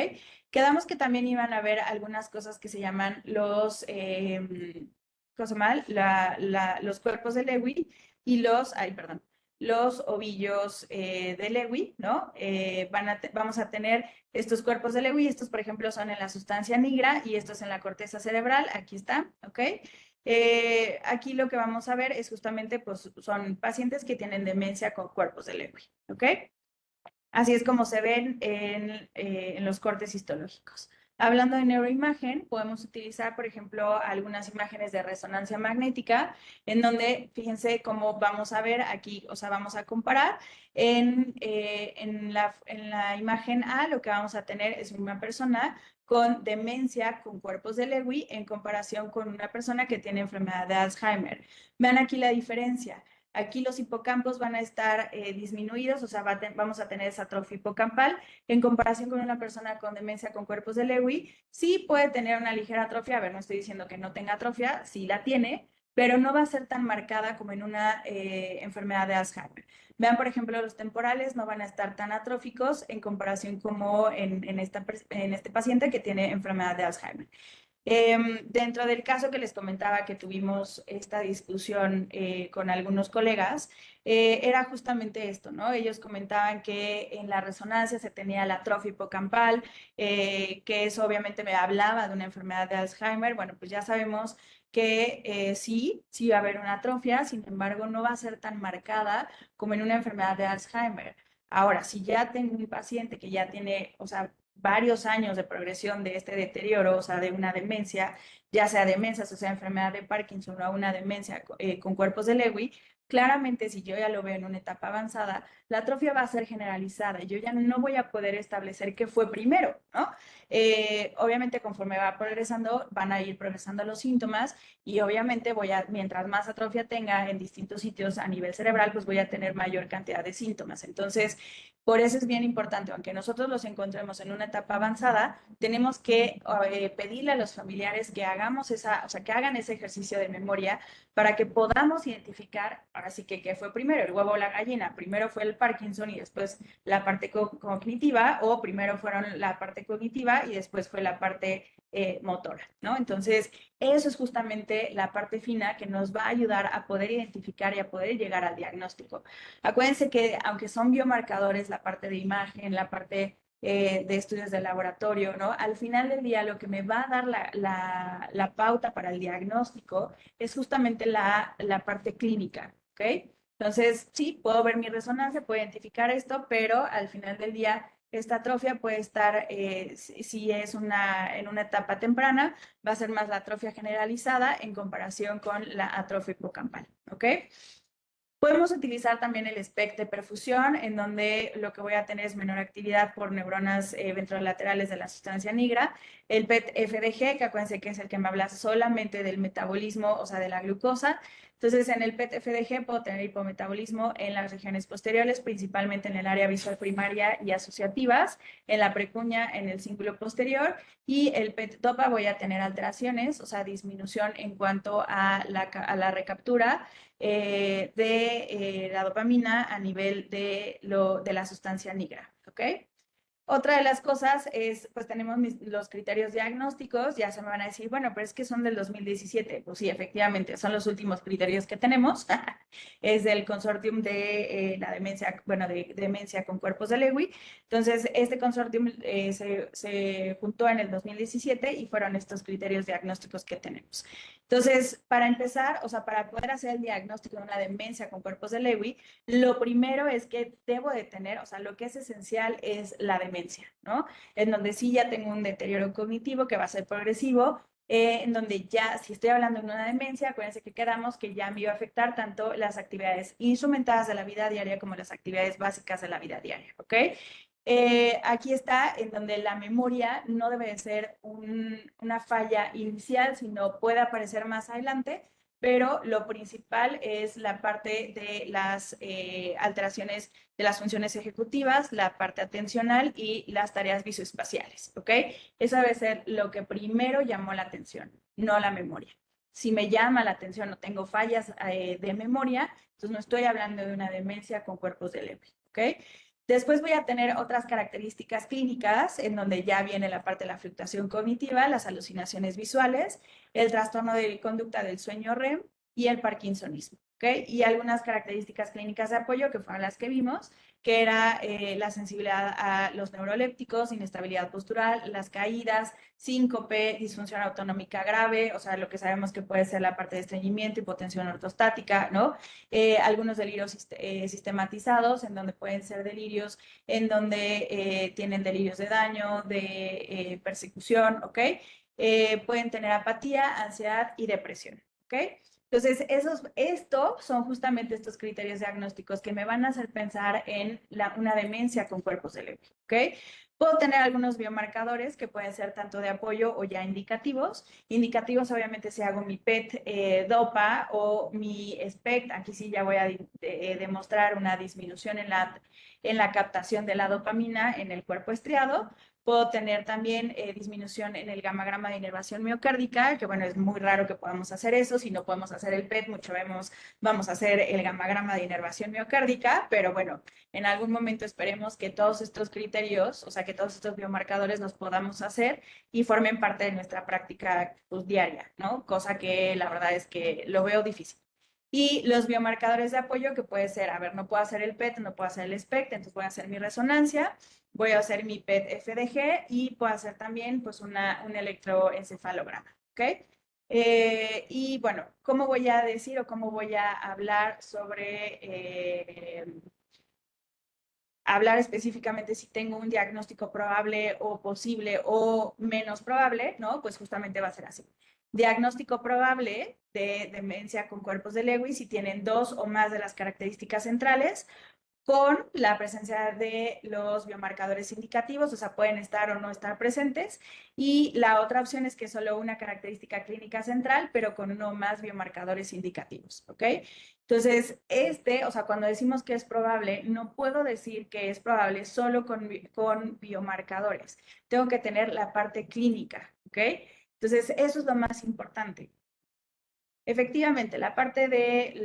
Quedamos que también iban a haber algunas cosas que se llaman cosa mal, los cuerpos de Lewy y los ovillos de Lewy, ¿no? Vamos a tener estos cuerpos de Lewy, estos por ejemplo son en la sustancia nigra y estos en la corteza cerebral, aquí está, ¿ok? Aquí lo que vamos a ver es justamente, pues, son pacientes que tienen demencia con cuerpos de Lewy, ¿ok? Así es como se ven en los cortes histológicos. Hablando de neuroimagen, podemos utilizar, por ejemplo, algunas imágenes de resonancia magnética, en donde, fíjense cómo vamos a ver aquí, o sea, vamos a comparar. En la imagen A, lo que vamos a tener es una persona con demencia con cuerpos de Lewy en comparación con una persona que tiene enfermedad de Alzheimer. Vean aquí la diferencia. Aquí los hipocampos van a estar disminuidos, o sea, vamos a tener esa atrofia hipocampal en comparación con una persona con demencia con cuerpos de Lewy. Sí puede tener una ligera atrofia, a ver, no estoy diciendo que no tenga atrofia, sí la tiene, pero no va a ser tan marcada como en una enfermedad de Alzheimer. Vean, por ejemplo, los temporales no van a estar tan atróficos en comparación como en este paciente que tiene enfermedad de Alzheimer. Dentro del caso que les comentaba que tuvimos esta discusión con algunos colegas, era justamente esto, ¿no? Ellos comentaban que en la resonancia se tenía la atrofia hipocampal, que eso obviamente me hablaba de una enfermedad de Alzheimer. Bueno, pues ya sabemos que sí va a haber una atrofia, sin embargo, no va a ser tan marcada como en una enfermedad de Alzheimer. Ahora, si ya tengo un paciente que ya tiene, o sea, varios años de progresión de este deterioro, o sea, de una demencia, ya sea demencia, o sea, enfermedad de Parkinson o una demencia con cuerpos de Lewy, claramente si yo ya lo veo en una etapa avanzada, la atrofia va a ser generalizada y yo ya no voy a poder establecer qué fue primero, ¿no? Obviamente conforme va progresando, van a ir progresando los síntomas y obviamente mientras más atrofia tenga en distintos sitios a nivel cerebral, pues voy a tener mayor cantidad de síntomas. Entonces, por eso es bien importante, aunque nosotros los encontremos en una etapa avanzada, tenemos que pedirle a los familiares que o sea, que hagan ese ejercicio de memoria para que podamos identificar, ahora sí que qué fue primero, el huevo o la gallina. Primero fue el Parkinson y después la parte cognitiva, o primero fueron la parte cognitiva y después fue la parte motora, ¿no? Entonces, eso es justamente la parte fina que nos va a ayudar a poder identificar y a poder llegar al diagnóstico. Acuérdense que aunque son biomarcadores, la parte de imagen, la parte de estudios de laboratorio, ¿no? Al final del día lo que me va a dar la pauta para el diagnóstico es justamente la parte clínica, ¿ok? Entonces, sí, puedo ver mi resonancia, puedo identificar esto, pero al final del día esta atrofia puede estar, si es en una etapa temprana, va a ser más la atrofia generalizada en comparación con la atrofia hipocampal, ¿ok? Podemos utilizar también el SPECT de perfusión, en donde lo que voy a tener es menor actividad por neuronas ventrolaterales de la sustancia nigra. El PET-FDG, que acuérdense que es el que me habla solamente del metabolismo, o sea, de la glucosa. Entonces, en el PET-FDG puedo tener hipometabolismo en las regiones posteriores, principalmente en el área visual primaria y asociativas, en la precuña, en el cíngulo posterior. Y el PET-DOPA voy a tener alteraciones, o sea, disminución en cuanto a la recaptura de la dopamina a nivel de la sustancia negra, ¿ok? Otra de las cosas es, pues tenemos los criterios diagnósticos, ya se me van a decir, bueno, pero es que son del 2017. Pues sí, efectivamente, son los últimos criterios que tenemos. Es del consortium de la demencia, bueno, de demencia con cuerpos de Lewy. Entonces, este consortium se juntó en el 2017 y fueron estos criterios diagnósticos que tenemos. Entonces, para empezar, o sea, para poder hacer el diagnóstico de una demencia con cuerpos de Lewy, lo primero es que debo de tener, o sea, lo que es esencial es la demencia, ¿no? En donde sí ya tengo un deterioro cognitivo que va a ser progresivo, en donde ya, si estoy hablando de una demencia, acuérdense que quedamos que ya me iba a afectar tanto las actividades instrumentadas de la vida diaria como las actividades básicas de la vida diaria, ¿ok? Aquí está en donde la memoria no debe de ser una falla inicial, sino puede aparecer más adelante, pero lo principal es la parte de las alteraciones de las funciones ejecutivas, la parte atencional y las tareas visoespaciales, ¿ok? Eso debe ser lo que primero llamó la atención, no la memoria. Si me llama la atención o tengo fallas de memoria, entonces no estoy hablando de una demencia con cuerpos de Lewy, ¿ok? Después voy a tener otras características clínicas en donde ya viene la parte de la fluctuación cognitiva, las alucinaciones visuales, el trastorno de conducta del sueño REM y el parkinsonismo. ¿Okay? Y algunas características clínicas de apoyo que fueron las que vimos, que era la sensibilidad a los neurolépticos, inestabilidad postural, las caídas, síncope, disfunción autonómica grave, o sea, lo que sabemos que puede ser la parte de estreñimiento, hipotensión ortostática, ¿no? Algunos delirios sistematizados, en donde pueden ser delirios, en donde tienen delirios de daño, de persecución, ¿ok? Pueden tener apatía, ansiedad y depresión, ¿ok? Entonces, estos son justamente estos criterios diagnósticos que me van a hacer pensar en una demencia con cuerpos de Lewy, ¿ok? Puedo tener algunos biomarcadores que pueden ser tanto de apoyo o ya indicativos. Indicativos, obviamente, si hago mi PET DOPA o mi SPECT, aquí sí ya voy a demostrar una disminución en la captación de la dopamina en el cuerpo estriado. Puedo tener también disminución en el gamagrama de inervación miocárdica, que bueno, es muy raro que podamos hacer eso. Si no podemos hacer el PET, mucho vamos a hacer el gamagrama de inervación miocárdica, pero bueno, en algún momento esperemos que todos estos criterios, o sea, que todos estos biomarcadores los podamos hacer y formen parte de nuestra práctica pues, diaria, ¿no? Cosa que la verdad es que lo veo difícil. Y los biomarcadores de apoyo, que puede ser, a ver, no puedo hacer el PET, no puedo hacer el SPECT, entonces voy a hacer mi resonancia, voy a hacer mi PET-FDG y puedo hacer también pues un electroencefalograma, ¿ok? Y bueno, ¿cómo voy a decir o cómo voy a hablar sobre hablar específicamente si tengo un diagnóstico probable o posible o menos probable, ¿no? Pues justamente va a ser así. Diagnóstico probable de demencia con cuerpos de Lewy si tienen dos o más de las características centrales con la presencia de los biomarcadores indicativos, o sea, pueden estar o no estar presentes. Y la otra opción es que solo una característica clínica central, pero con uno o más biomarcadores indicativos, ¿ok? Entonces, o sea, cuando decimos que es probable, no puedo decir que es probable solo con biomarcadores. Tengo que tener la parte clínica, ¿ok? Entonces, eso es lo más importante. Efectivamente, la parte de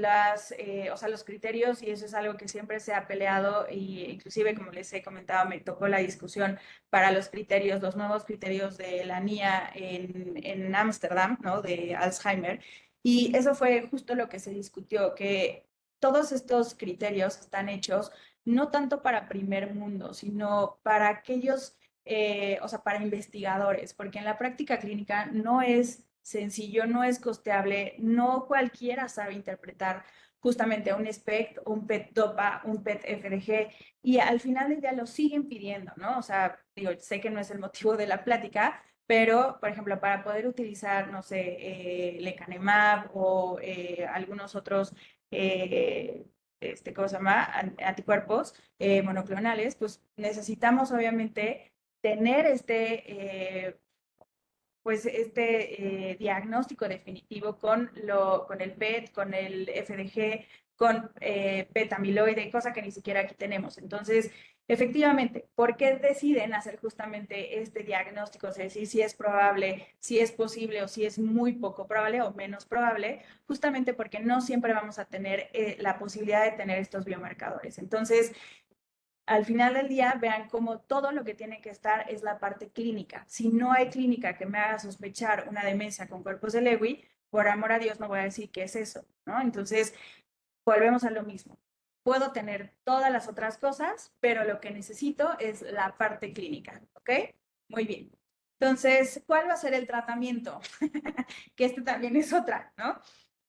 o sea, los criterios, y eso es algo que siempre se ha peleado, y inclusive, como les he comentado, me tocó la discusión para los criterios, los nuevos criterios de la NIA en Ámsterdam, ¿no? De Alzheimer, y eso fue justo lo que se discutió, que todos estos criterios están hechos no tanto para primer mundo, sino para aquellos, o sea, para investigadores, porque en la práctica clínica no es sencillo, no es costeable, no cualquiera sabe interpretar justamente un SPECT, un PET-DOPA, un PET-FDG, y al final del día lo siguen pidiendo, ¿no? O sea, digo, sé que no es el motivo de la plática, pero, por ejemplo, para poder utilizar, no sé, lecanemab o algunos otros, ¿cómo se llama? Anticuerpos monoclonales, pues necesitamos obviamente tener pues diagnóstico definitivo con el PET, con el FDG, con PET-amiloide, cosa que ni siquiera aquí tenemos. Entonces, efectivamente, ¿por qué deciden hacer justamente este diagnóstico? O sea, decir si es probable, si es posible o si es muy poco probable o menos probable, justamente porque no siempre vamos a tener la posibilidad de tener estos biomarcadores. Entonces, al final del día, vean cómo todo lo que tiene que estar es la parte clínica. Si no hay clínica que me haga sospechar una demencia con cuerpos de Lewy, por amor a Dios no voy a decir qué es eso, ¿no? Entonces, volvemos a lo mismo. Puedo tener todas las otras cosas, pero lo que necesito es la parte clínica, ¿ok? Muy bien. Entonces, ¿cuál va a ser el tratamiento? Que este también es otra, ¿no?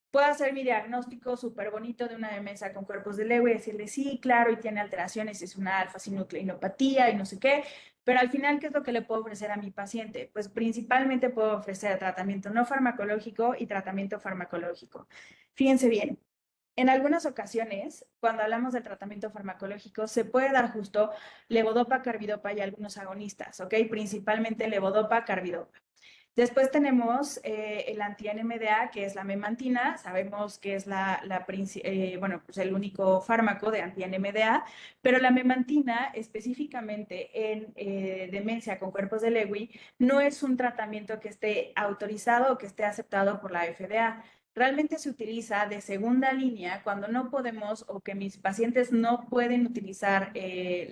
Puedo hacer mi diagnóstico súper bonito de una demencia con cuerpos de Lewy y decirle, sí, claro, y tiene alteraciones, es una alfa-sinucleinopatía y no sé qué, pero al final, ¿qué es lo que le puedo ofrecer a mi paciente? Pues principalmente puedo ofrecer tratamiento no farmacológico y tratamiento farmacológico. Fíjense bien, En algunas ocasiones, cuando hablamos del tratamiento farmacológico, se puede dar justo levodopa, carbidopa y algunos agonistas, ¿ok? Principalmente levodopa, carbidopa. Después tenemos el anti-NMDA, que es la memantina. Sabemos que es bueno, pues el único fármaco de anti-NMDA, pero la memantina, específicamente en demencia con cuerpos de Lewy, no es un tratamiento que esté autorizado o que esté aceptado por la FDA. Realmente se utiliza de segunda línea cuando no podemos o que mis pacientes no pueden utilizar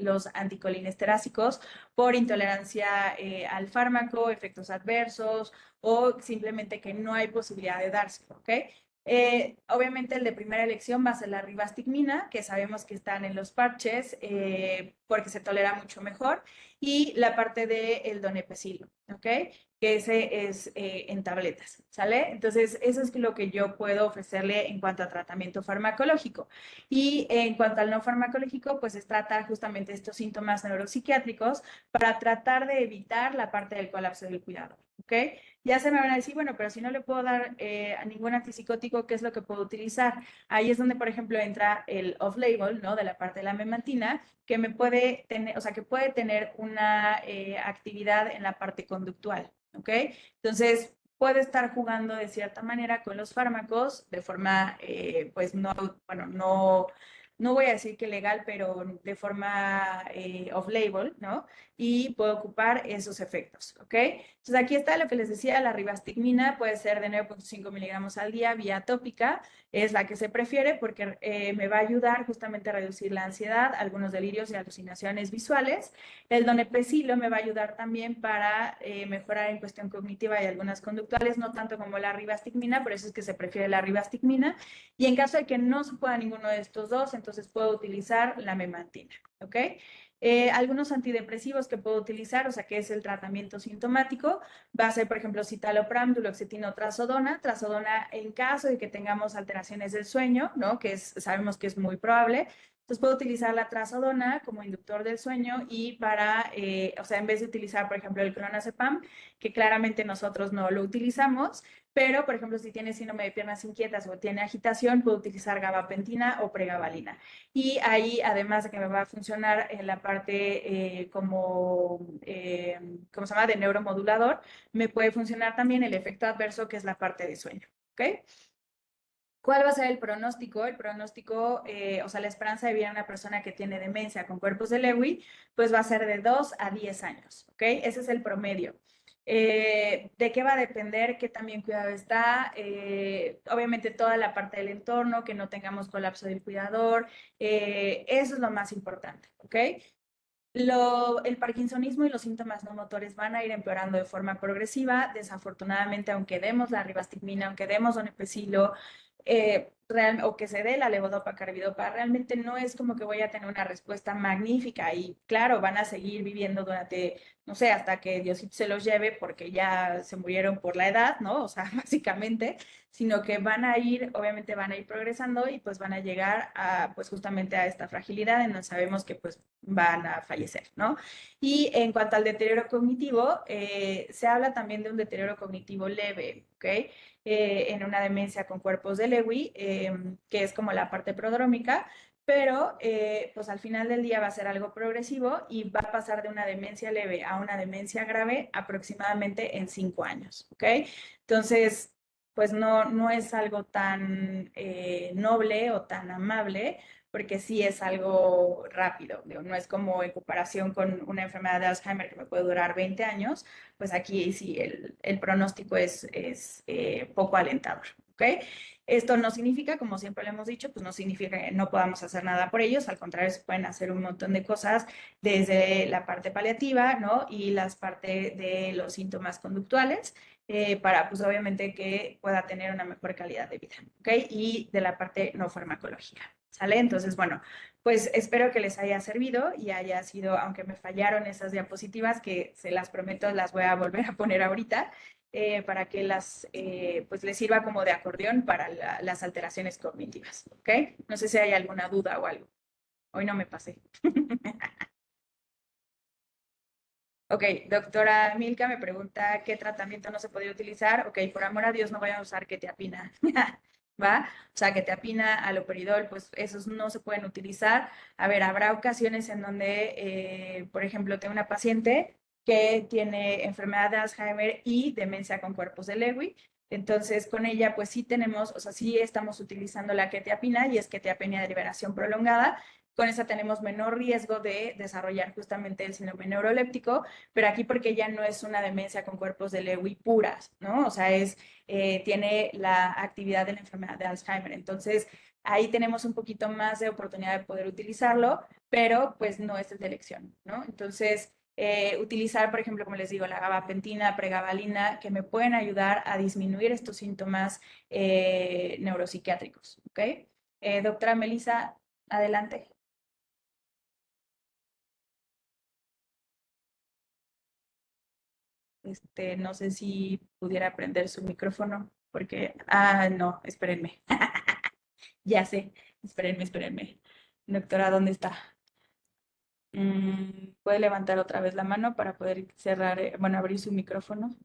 los anticolinesteráticos por intolerancia al fármaco, efectos adversos o simplemente que no hay posibilidad de dárselo, ¿ok? Obviamente el de primera elección va a ser la ribastigmina, que sabemos que están en los parches porque se tolera mucho mejor, y la parte del donepezilo, ¿ok? Que ese es en tabletas, ¿sale? Entonces, eso es lo que yo puedo ofrecerle en cuanto a tratamiento farmacológico. Y en cuanto al no farmacológico, pues es tratar justamente estos síntomas neuropsiquiátricos para tratar de evitar la parte del colapso del cuidado, ¿ok? Ya se me van a decir, bueno, pero si no le puedo dar a ningún antipsicótico, ¿qué es lo que puedo utilizar? Ahí es donde, por ejemplo, entra el off-label, ¿no? De la parte de la memantina, que me puede tener, o sea, que puede tener una actividad en la parte conductual, ¿ok? Entonces, puede estar jugando de cierta manera con los fármacos de forma, pues, no, bueno, no voy a decir que legal, pero de forma off-label, ¿no? Y puedo ocupar esos efectos, ¿ok? Entonces aquí está lo que les decía, la ribastigmina puede ser de 9.5 miligramos al día vía tópica, es la que se prefiere porque me va a ayudar justamente a reducir la ansiedad, algunos delirios y alucinaciones visuales. El donepezilo me va a ayudar también para mejorar en cuestión cognitiva y algunas conductuales, no tanto como la ribastigmina, por eso es que se prefiere la ribastigmina. Y en caso de que no se pueda ninguno de estos dos, entonces puedo utilizar la memantina, ¿ok? Algunos antidepresivos que puedo utilizar, o sea, que es el tratamiento sintomático, va a ser, por ejemplo, citalopram, duloxetino, trazodona. Trazodona en caso de que tengamos alteraciones del sueño, ¿no? Que es, sabemos que es muy probable. Entonces puedo utilizar la trazodona como inductor del sueño y para, o sea, en vez de utilizar, por ejemplo, el clonazepam, que claramente nosotros no lo utilizamos, pero, por ejemplo, si tiene síndrome de piernas inquietas o tiene agitación, puedo utilizar gabapentina o pregabalina. Y ahí, además de que me va a funcionar en la parte ¿cómo se llama?, de neuromodulador, me puede funcionar también el efecto adverso, que es la parte de sueño. ¿Ok? ¿Cuál va a ser el pronóstico? El pronóstico, o sea, la esperanza de vida de una persona que tiene demencia con cuerpos de Lewy, pues va a ser de 2 a 10 años, ¿ok? Ese es el promedio. ¿De qué va a depender? ¿Qué también cuidado está? Obviamente toda la parte del entorno, que no tengamos colapso del cuidador, eso es lo más importante, ¿ok? El parkinsonismo y los síntomas no motores van a ir empeorando de forma progresiva. Desafortunadamente, aunque demos la ribastigmina, aunque demos donepezilo, o que se dé la levodopa carbidopa, realmente no es como que voy a tener una respuesta magnífica y claro, van a seguir viviendo durante, no sé, hasta que Diosito se los lleve porque ya se murieron por la edad, ¿no? O sea, básicamente, sino que van a ir, obviamente van a ir progresando y pues van a llegar a, pues justamente a esta fragilidad en donde sabemos que pues van a fallecer, ¿no? Y en cuanto al deterioro cognitivo, se habla también de un deterioro cognitivo leve, ¿ok? En una demencia con cuerpos de Lewy, que es como la parte prodrómica, pero pues al final del día va a ser algo progresivo y va a pasar de una demencia leve a una demencia grave aproximadamente en 5 años, ¿ok? Entonces, pues no es algo tan noble o tan amable, porque sí es algo rápido, digo, no es como en comparación con una enfermedad de Alzheimer que me puede durar 20 años, pues aquí sí el pronóstico es poco alentador, ¿ok? Esto no significa, como siempre le hemos dicho, pues no significa que no podamos hacer nada por ellos, al contrario, se pueden hacer un montón de cosas desde la parte paliativa, ¿no? Y las partes de los síntomas conductuales, para, pues obviamente, que pueda tener una mejor calidad de vida, ¿ok? Y de la parte no farmacológica, ¿sale? Entonces, bueno, pues espero que les haya servido y haya sido, aunque me fallaron esas diapositivas, que se las prometo, las voy a volver a poner ahorita, para que pues les sirva como de acordeón para las alteraciones cognitivas, ¿ok? No sé si hay alguna duda o algo. Hoy no me pasé. Ok, doctora Milka me pregunta qué tratamiento no se podría utilizar. Ok, por amor a Dios no voy a usar ketiapina. ¿va? O sea, keteapina, haloperidol, pues esos no se pueden utilizar. A ver, habrá ocasiones en donde, por ejemplo, tengo una paciente que tiene enfermedad de Alzheimer y demencia con cuerpos de Lewy. Entonces, con ella, pues sí tenemos, o sea, sí estamos utilizando la quetiapina y es quetiapina de liberación prolongada. Con esa tenemos menor riesgo de desarrollar justamente el síndrome neuroléptico, pero aquí porque ya no es una demencia con cuerpos de Lewy puras, ¿no? O sea, tiene la actividad de la enfermedad de Alzheimer. Entonces, ahí tenemos un poquito más de oportunidad de poder utilizarlo, pero pues no es de elección, ¿no? Entonces, utilizar, por ejemplo, como les digo, la gabapentina, pregabalina, que me pueden ayudar a disminuir estos síntomas neuropsiquiátricos, ¿ok? Doctora Melissa, adelante. No sé si pudiera prender su micrófono, porque, no, espérenme. Ya sé, espérenme. Doctora, ¿dónde está? ¿Puede levantar otra vez la mano para poder cerrar, bueno, abrir su micrófono?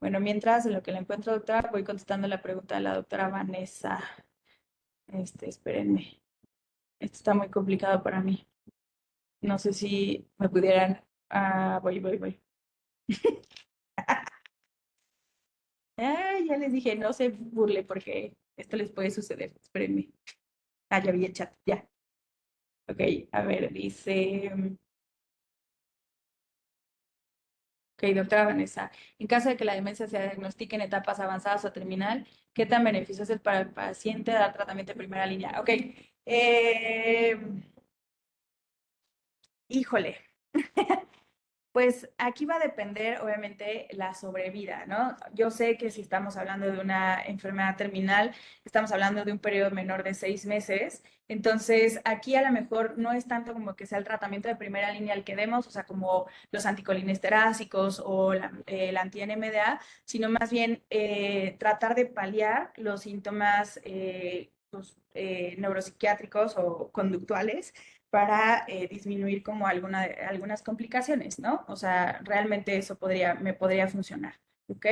Bueno, mientras, en lo que la encuentro, doctora, voy contestando la pregunta de la doctora Vanessa. Espérenme. Esto está muy complicado para mí. No sé si me pudieran. Voy. Ya les dije, no se burle porque esto les puede suceder. Espérenme. Ya vi el chat, ya. Ok, a ver, dice. Ok, doctora Vanessa, en caso de que la demencia se diagnostique en etapas avanzadas o terminal, ¿qué tan beneficioso es para el paciente dar tratamiento de primera línea? Ok, eh, híjole, pues aquí va a depender, obviamente, la sobrevida, ¿no? Yo sé que si estamos hablando de una enfermedad terminal, estamos hablando de un periodo menor de 6 meses. Entonces, aquí a lo mejor no es tanto como que sea el tratamiento de primera línea el que demos, o sea, como los anticolinesteráticos o el anti-NMDA, sino más bien tratar de paliar los síntomas neuropsiquiátricos o conductuales para disminuir como algunas complicaciones, ¿no? O sea, realmente eso me podría funcionar, ¿ok?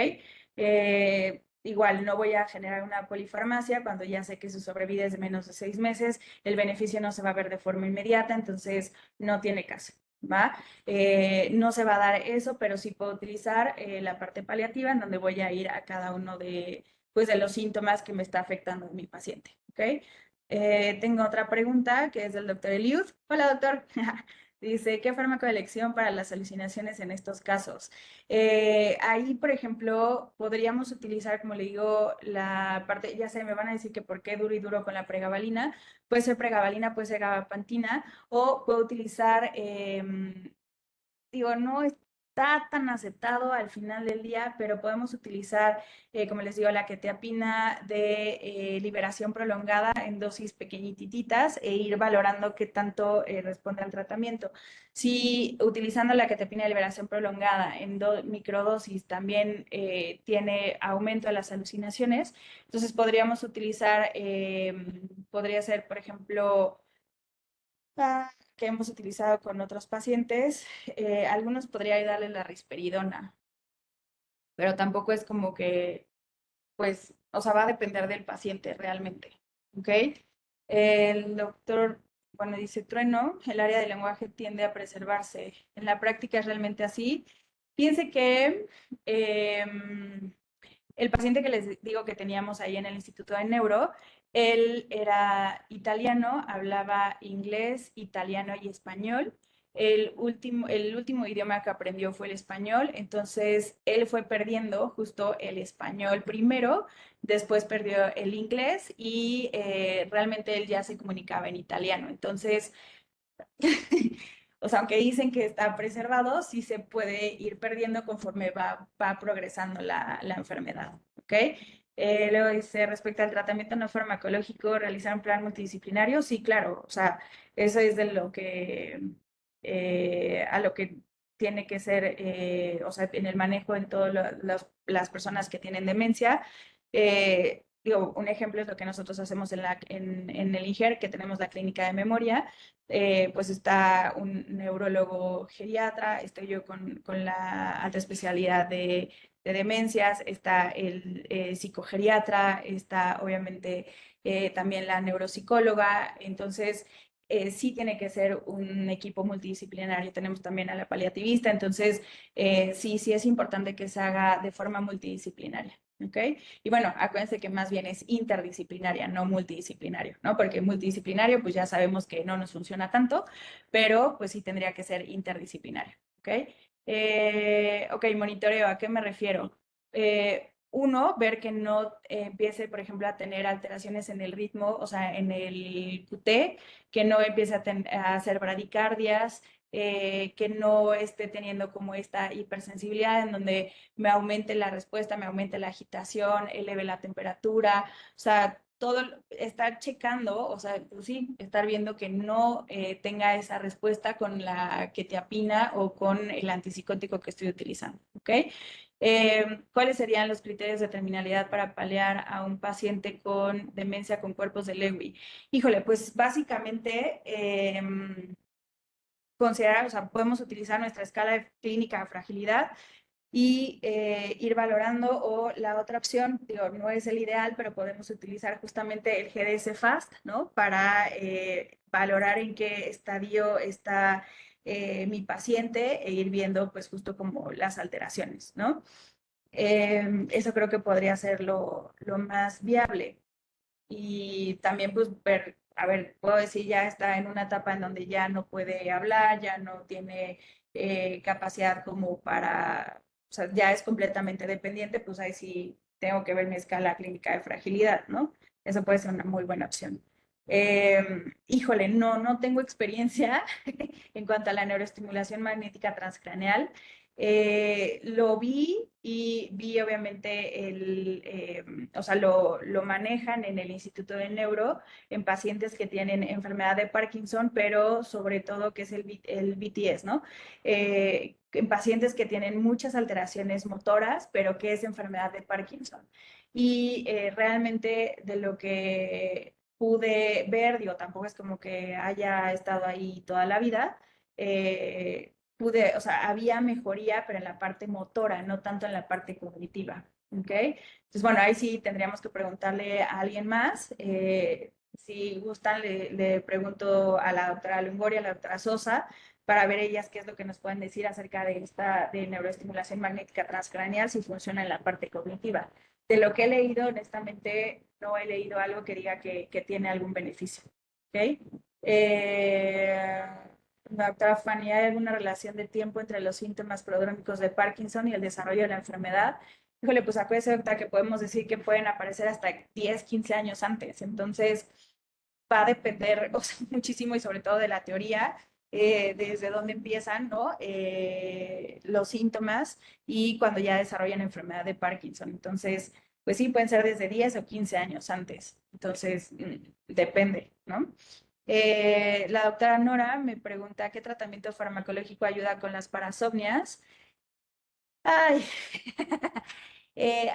Igual no voy a generar una polifarmacia cuando ya sé que su sobrevida es de menos de 6 meses, el beneficio no se va a ver de forma inmediata, entonces no tiene caso. ¿Va? No se va a dar eso, pero sí puedo utilizar la parte paliativa en donde voy a ir a cada uno pues, de los síntomas que me está afectando a mi paciente. ¿Ok? Tengo otra pregunta que es del doctor Eliud. Hola, doctor. Dice, ¿qué fármaco de elección para las alucinaciones en estos casos? Ahí, por ejemplo, podríamos utilizar, como le digo, la parte, ya sé, me van a decir que por qué duro y duro con la pregabalina. Puede ser pregabalina, puede ser gabapentina, o puedo utilizar digo, no está tan aceptado al final del día, pero podemos utilizar, como les digo, la quetiapina de liberación prolongada en dosis pequeñititas e ir valorando qué tanto responde al tratamiento. Si utilizando la quetiapina de liberación prolongada en microdosis también tiene aumento de las alucinaciones, entonces podríamos utilizar, podría ser, por ejemplo, que hemos utilizado con otros pacientes. Algunos podría ayudarle la risperidona, pero tampoco es como que, pues, o sea, va a depender del paciente realmente, ¿ok? El doctor, bueno, dice Trueno, el área del lenguaje tiende a preservarse. En la práctica es realmente así. Piense que el paciente que les digo que teníamos ahí en el Instituto de Neuro, él era italiano, hablaba inglés, italiano y español. El último idioma que aprendió fue el español, entonces él fue perdiendo justo el español primero, después perdió el inglés y realmente él ya se comunicaba en italiano. Entonces, o sea, aunque dicen que está preservado, sí se puede ir perdiendo conforme va progresando la enfermedad, ¿ok? Luego dice, respecto al tratamiento no farmacológico, realizar un plan multidisciplinario, sí, claro, o sea, eso es de lo que, a lo que tiene que ser, o sea, en el manejo en todas las personas que tienen demencia, digo, un ejemplo es lo que nosotros hacemos en el INGER, que tenemos la clínica de memoria, pues está un neurólogo geriatra, estoy yo con la alta especialidad de demencias, está el psicogeriatra, está obviamente también la neuropsicóloga, entonces sí tiene que ser un equipo multidisciplinario. Tenemos también a la paliativista, entonces sí es importante que se haga de forma multidisciplinaria. ¿Ok? Y bueno, acuérdense que más bien es interdisciplinaria, no multidisciplinario, ¿no? Porque multidisciplinario, pues ya sabemos que no nos funciona tanto, pero pues sí tendría que ser interdisciplinario, ¿ok? Ok, monitoreo, ¿a qué me refiero? Uno, ver que no empiece, por ejemplo, a tener alteraciones en el ritmo, o sea, en el QT, que no empiece a hacer bradicardias, que no esté teniendo como esta hipersensibilidad en donde me aumente la respuesta, me aumente la agitación, eleve la temperatura, o sea, todo, estar checando, o sea, pues sí, estar viendo que no tenga esa respuesta con la quetiapina o con el antipsicótico que estoy utilizando, ¿ok? ¿Cuáles serían los criterios de terminalidad para paliar a un paciente con demencia con cuerpos de Lewy? Híjole, pues básicamente considerar, o sea, podemos utilizar nuestra escala de clínica de fragilidad y ir valorando, o la otra opción, digo, no es el ideal, pero podemos utilizar justamente el GDS FAST, ¿no? Para valorar en qué estadio está mi paciente e ir viendo pues justo como las alteraciones, ¿no? Eso creo que podría ser lo más viable. Y también pues ver, a ver, puedo decir ya está en una etapa en donde ya no puede hablar, ya no tiene capacidad como para, o sea, ya es completamente dependiente, pues ahí sí tengo que ver mi escala clínica de fragilidad, ¿no? Eso puede ser una muy buena opción. Híjole, no tengo experiencia en cuanto a la neuroestimulación magnética transcraneal. Lo vi y vi obviamente o sea, lo manejan en el Instituto de Neuro en pacientes que tienen enfermedad de Parkinson, pero sobre todo que es el BTS, ¿no? En pacientes que tienen muchas alteraciones motoras, pero que es enfermedad de Parkinson. Y realmente de lo que pude ver, digo, tampoco es como que haya estado ahí toda la vida, pude, o sea, había mejoría, pero en la parte motora, no tanto en la parte cognitiva, ¿ok? Entonces, bueno, ahí sí tendríamos que preguntarle a alguien más. Si gustan, le pregunto a la doctora Longoria, a la doctora Sosa, para ver ellas qué es lo que nos pueden decir acerca de esta de neuroestimulación magnética transcraneal, si funciona en la parte cognitiva. De lo que he leído, honestamente, no he leído algo que diga que tiene algún beneficio, ¿ok? Eh, Doctora Fanny, ¿hay alguna relación de tiempo entre los síntomas prodrómicos de Parkinson y el desarrollo de la enfermedad? Híjole, pues acuérdese, doctora, que podemos decir que pueden aparecer hasta 10, 15 años antes. Entonces, va a depender, o sea, muchísimo y sobre todo de la teoría, desde dónde empiezan, ¿no? Los síntomas y cuando ya desarrollan enfermedad de Parkinson. Entonces, pues sí, pueden ser desde 10 o 15 años antes. Entonces, depende, ¿no? La doctora Nora me pregunta qué tratamiento farmacológico ayuda con las parasomnias. Ay,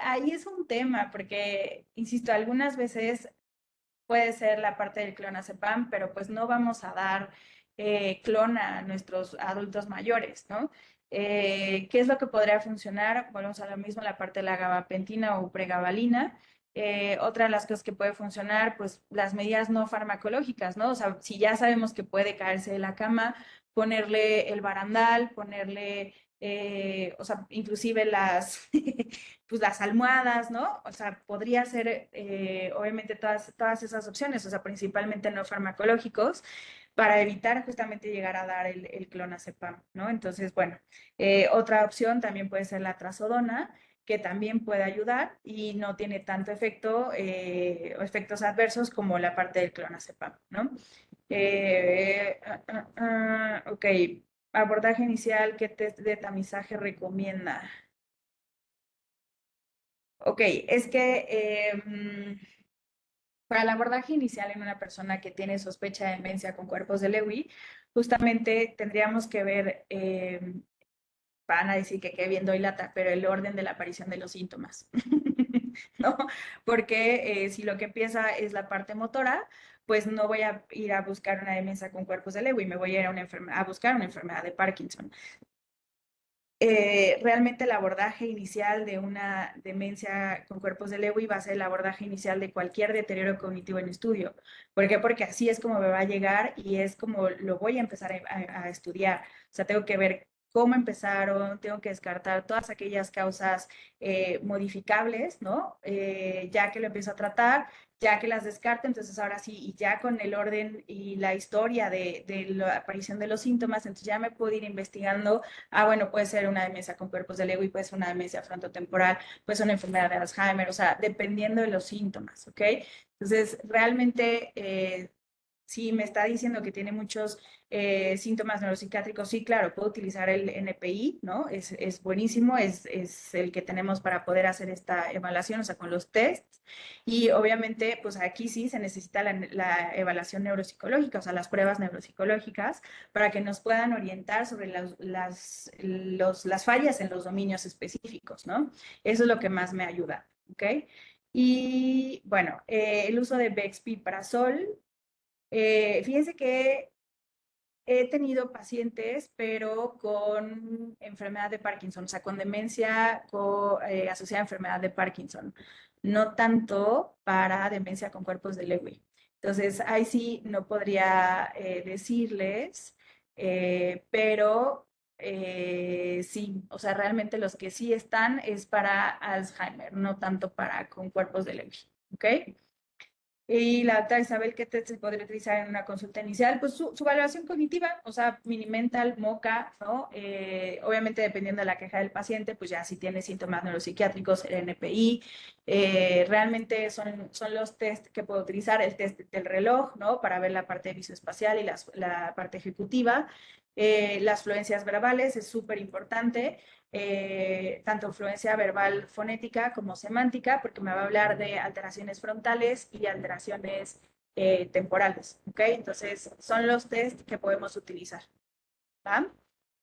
ahí es un tema porque, insisto, algunas veces puede ser la parte del clonazepam, pero pues no vamos a dar clon a nuestros adultos mayores, ¿no? ¿Qué es lo que podría funcionar? Volvemos a lo mismo, la parte de la gabapentina o pregabalina. Otra de las cosas que puede funcionar, pues las medidas no farmacológicas, ¿no? O sea, si ya sabemos que puede caerse de la cama, ponerle el barandal, ponerle, o sea, inclusive pues las almohadas, ¿no? O sea, podría ser obviamente todas esas opciones, o sea, principalmente no farmacológicos, para evitar justamente llegar a dar el clonazepam, ¿no? Entonces, bueno, otra opción también puede ser la trazodona, que también puede ayudar y no tiene tanto efecto o efectos adversos como la parte del clonazepam, ¿no? Ok, abordaje inicial, ¿qué test de tamizaje recomienda? Ok, es que para el abordaje inicial en una persona que tiene sospecha de demencia con cuerpos de Lewy, justamente tendríamos que ver, van a decir que qué bien doy lata, pero el orden de la aparición de los síntomas. ¿no? Porque si lo que empieza es la parte motora, pues no voy a ir a buscar una demencia con cuerpos de Lewy, me voy a ir a, a buscar una enfermedad de Parkinson. Realmente el abordaje inicial de una demencia con cuerpos de Lewy va a ser el abordaje inicial de cualquier deterioro cognitivo en estudio. ¿Por qué? Porque así es como me va a llegar y es como lo voy a empezar a estudiar. O sea, tengo que ver cómo empezaron, tengo que descartar todas aquellas causas modificables, ¿no? Ya que lo empiezo a tratar, ya que las descarto, entonces ahora sí, y ya con el orden y la historia de la aparición de los síntomas, entonces ya me puedo ir investigando. Ah, bueno, puede ser una demencia con cuerpos de Lewy, puede ser una demencia frontotemporal, puede ser una enfermedad de Alzheimer, o sea, dependiendo de los síntomas, ¿ok? Entonces, realmente, si me está diciendo que tiene muchos síntomas neuropsiquiátricos, sí, claro, puedo utilizar el NPI, ¿no? Es buenísimo, es el que tenemos para poder hacer esta evaluación, o sea, con los tests. Y obviamente, pues aquí sí se necesita la evaluación neuropsicológica, o sea, las pruebas neuropsicológicas, para que nos puedan orientar sobre las fallas en los dominios específicos, ¿no? Eso es lo que más me ayuda, ¿ok? Y bueno, el uso de Bexpiprazol. Fíjense que he tenido pacientes, pero con enfermedad de Parkinson, o sea, con demencia asociada a enfermedad de Parkinson, no tanto para demencia con cuerpos de Lewy. Entonces, ahí sí no podría decirles, pero sí, o sea, realmente los que sí están es para Alzheimer, no tanto para con cuerpos de Lewy, ¿ok? Y la doctora Isabel, ¿qué test se podría utilizar en una consulta inicial? Pues su valoración cognitiva, o sea, Mini-Mental, MoCA, ¿no? Obviamente, dependiendo de la queja del paciente, pues ya si tiene síntomas neuropsiquiátricos, el NPI. Realmente son los test que puedo utilizar, el test del reloj, ¿no? Para ver la parte visoespacial y la parte ejecutiva. Las fluencias verbales es súper importante, tanto influencia verbal fonética como semántica, porque me va a hablar de alteraciones frontales y alteraciones temporales, ¿ok? Entonces, son los test que podemos utilizar, ¿va?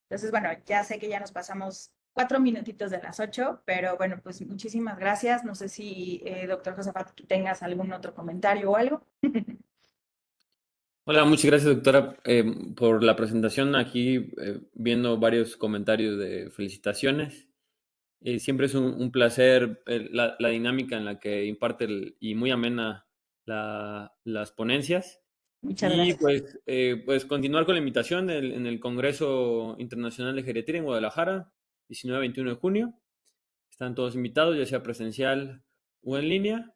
Entonces, bueno, ya sé que ya nos pasamos 4 minutitos de las 8, pero bueno, pues muchísimas gracias. No sé si, doctor Josafat, tú tengas algún otro comentario o algo. Hola, muchas gracias, doctora, por la presentación. Aquí viendo varios comentarios de felicitaciones. Siempre es un placer la dinámica en la que imparte y muy amena las ponencias. Muchas Y gracias. pues continuar con la invitación en el Congreso Internacional de Geriatría en Guadalajara, 19-21 de junio. Están todos invitados, ya sea presencial o en línea.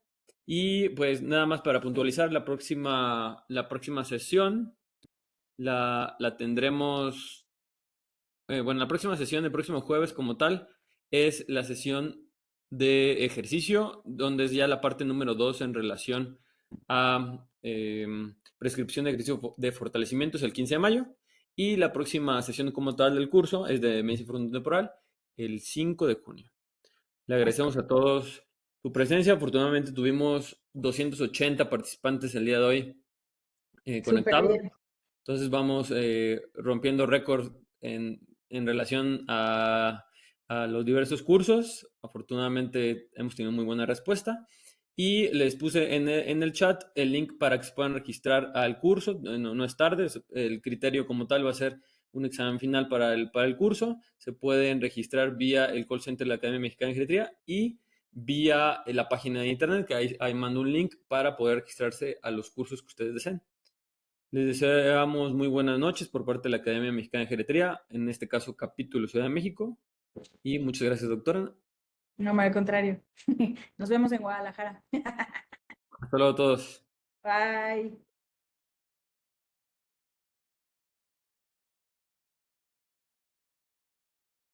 Y pues nada más para puntualizar, la próxima sesión la tendremos, bueno, la próxima sesión del próximo jueves como tal es la sesión de ejercicio, donde es ya la parte número 2 en relación a prescripción de ejercicio de fortalecimiento, es el 15 de mayo, y la próxima sesión como tal del curso es de medicina frontotemporal el 5 de junio. Le agradecemos a todos su presencia. Afortunadamente tuvimos 280 participantes el día de hoy Súper conectados. bien. Entonces vamos rompiendo récords en relación a los diversos cursos. Afortunadamente hemos tenido muy buena respuesta. Y les puse en el chat el link para que se puedan registrar al curso. No es tarde, el criterio como tal va a ser un examen final para el curso. Se pueden registrar vía el call center de la Academia Mexicana de Geriatría y vía la página de internet, que ahí mando un link para poder registrarse a los cursos que ustedes deseen. Les deseamos muy buenas noches por parte de la Academia Mexicana de Geriatría, en este caso capítulo Ciudad de México. Y muchas gracias, doctora. No, al contrario. Nos vemos en Guadalajara. Hasta luego a todos. Bye.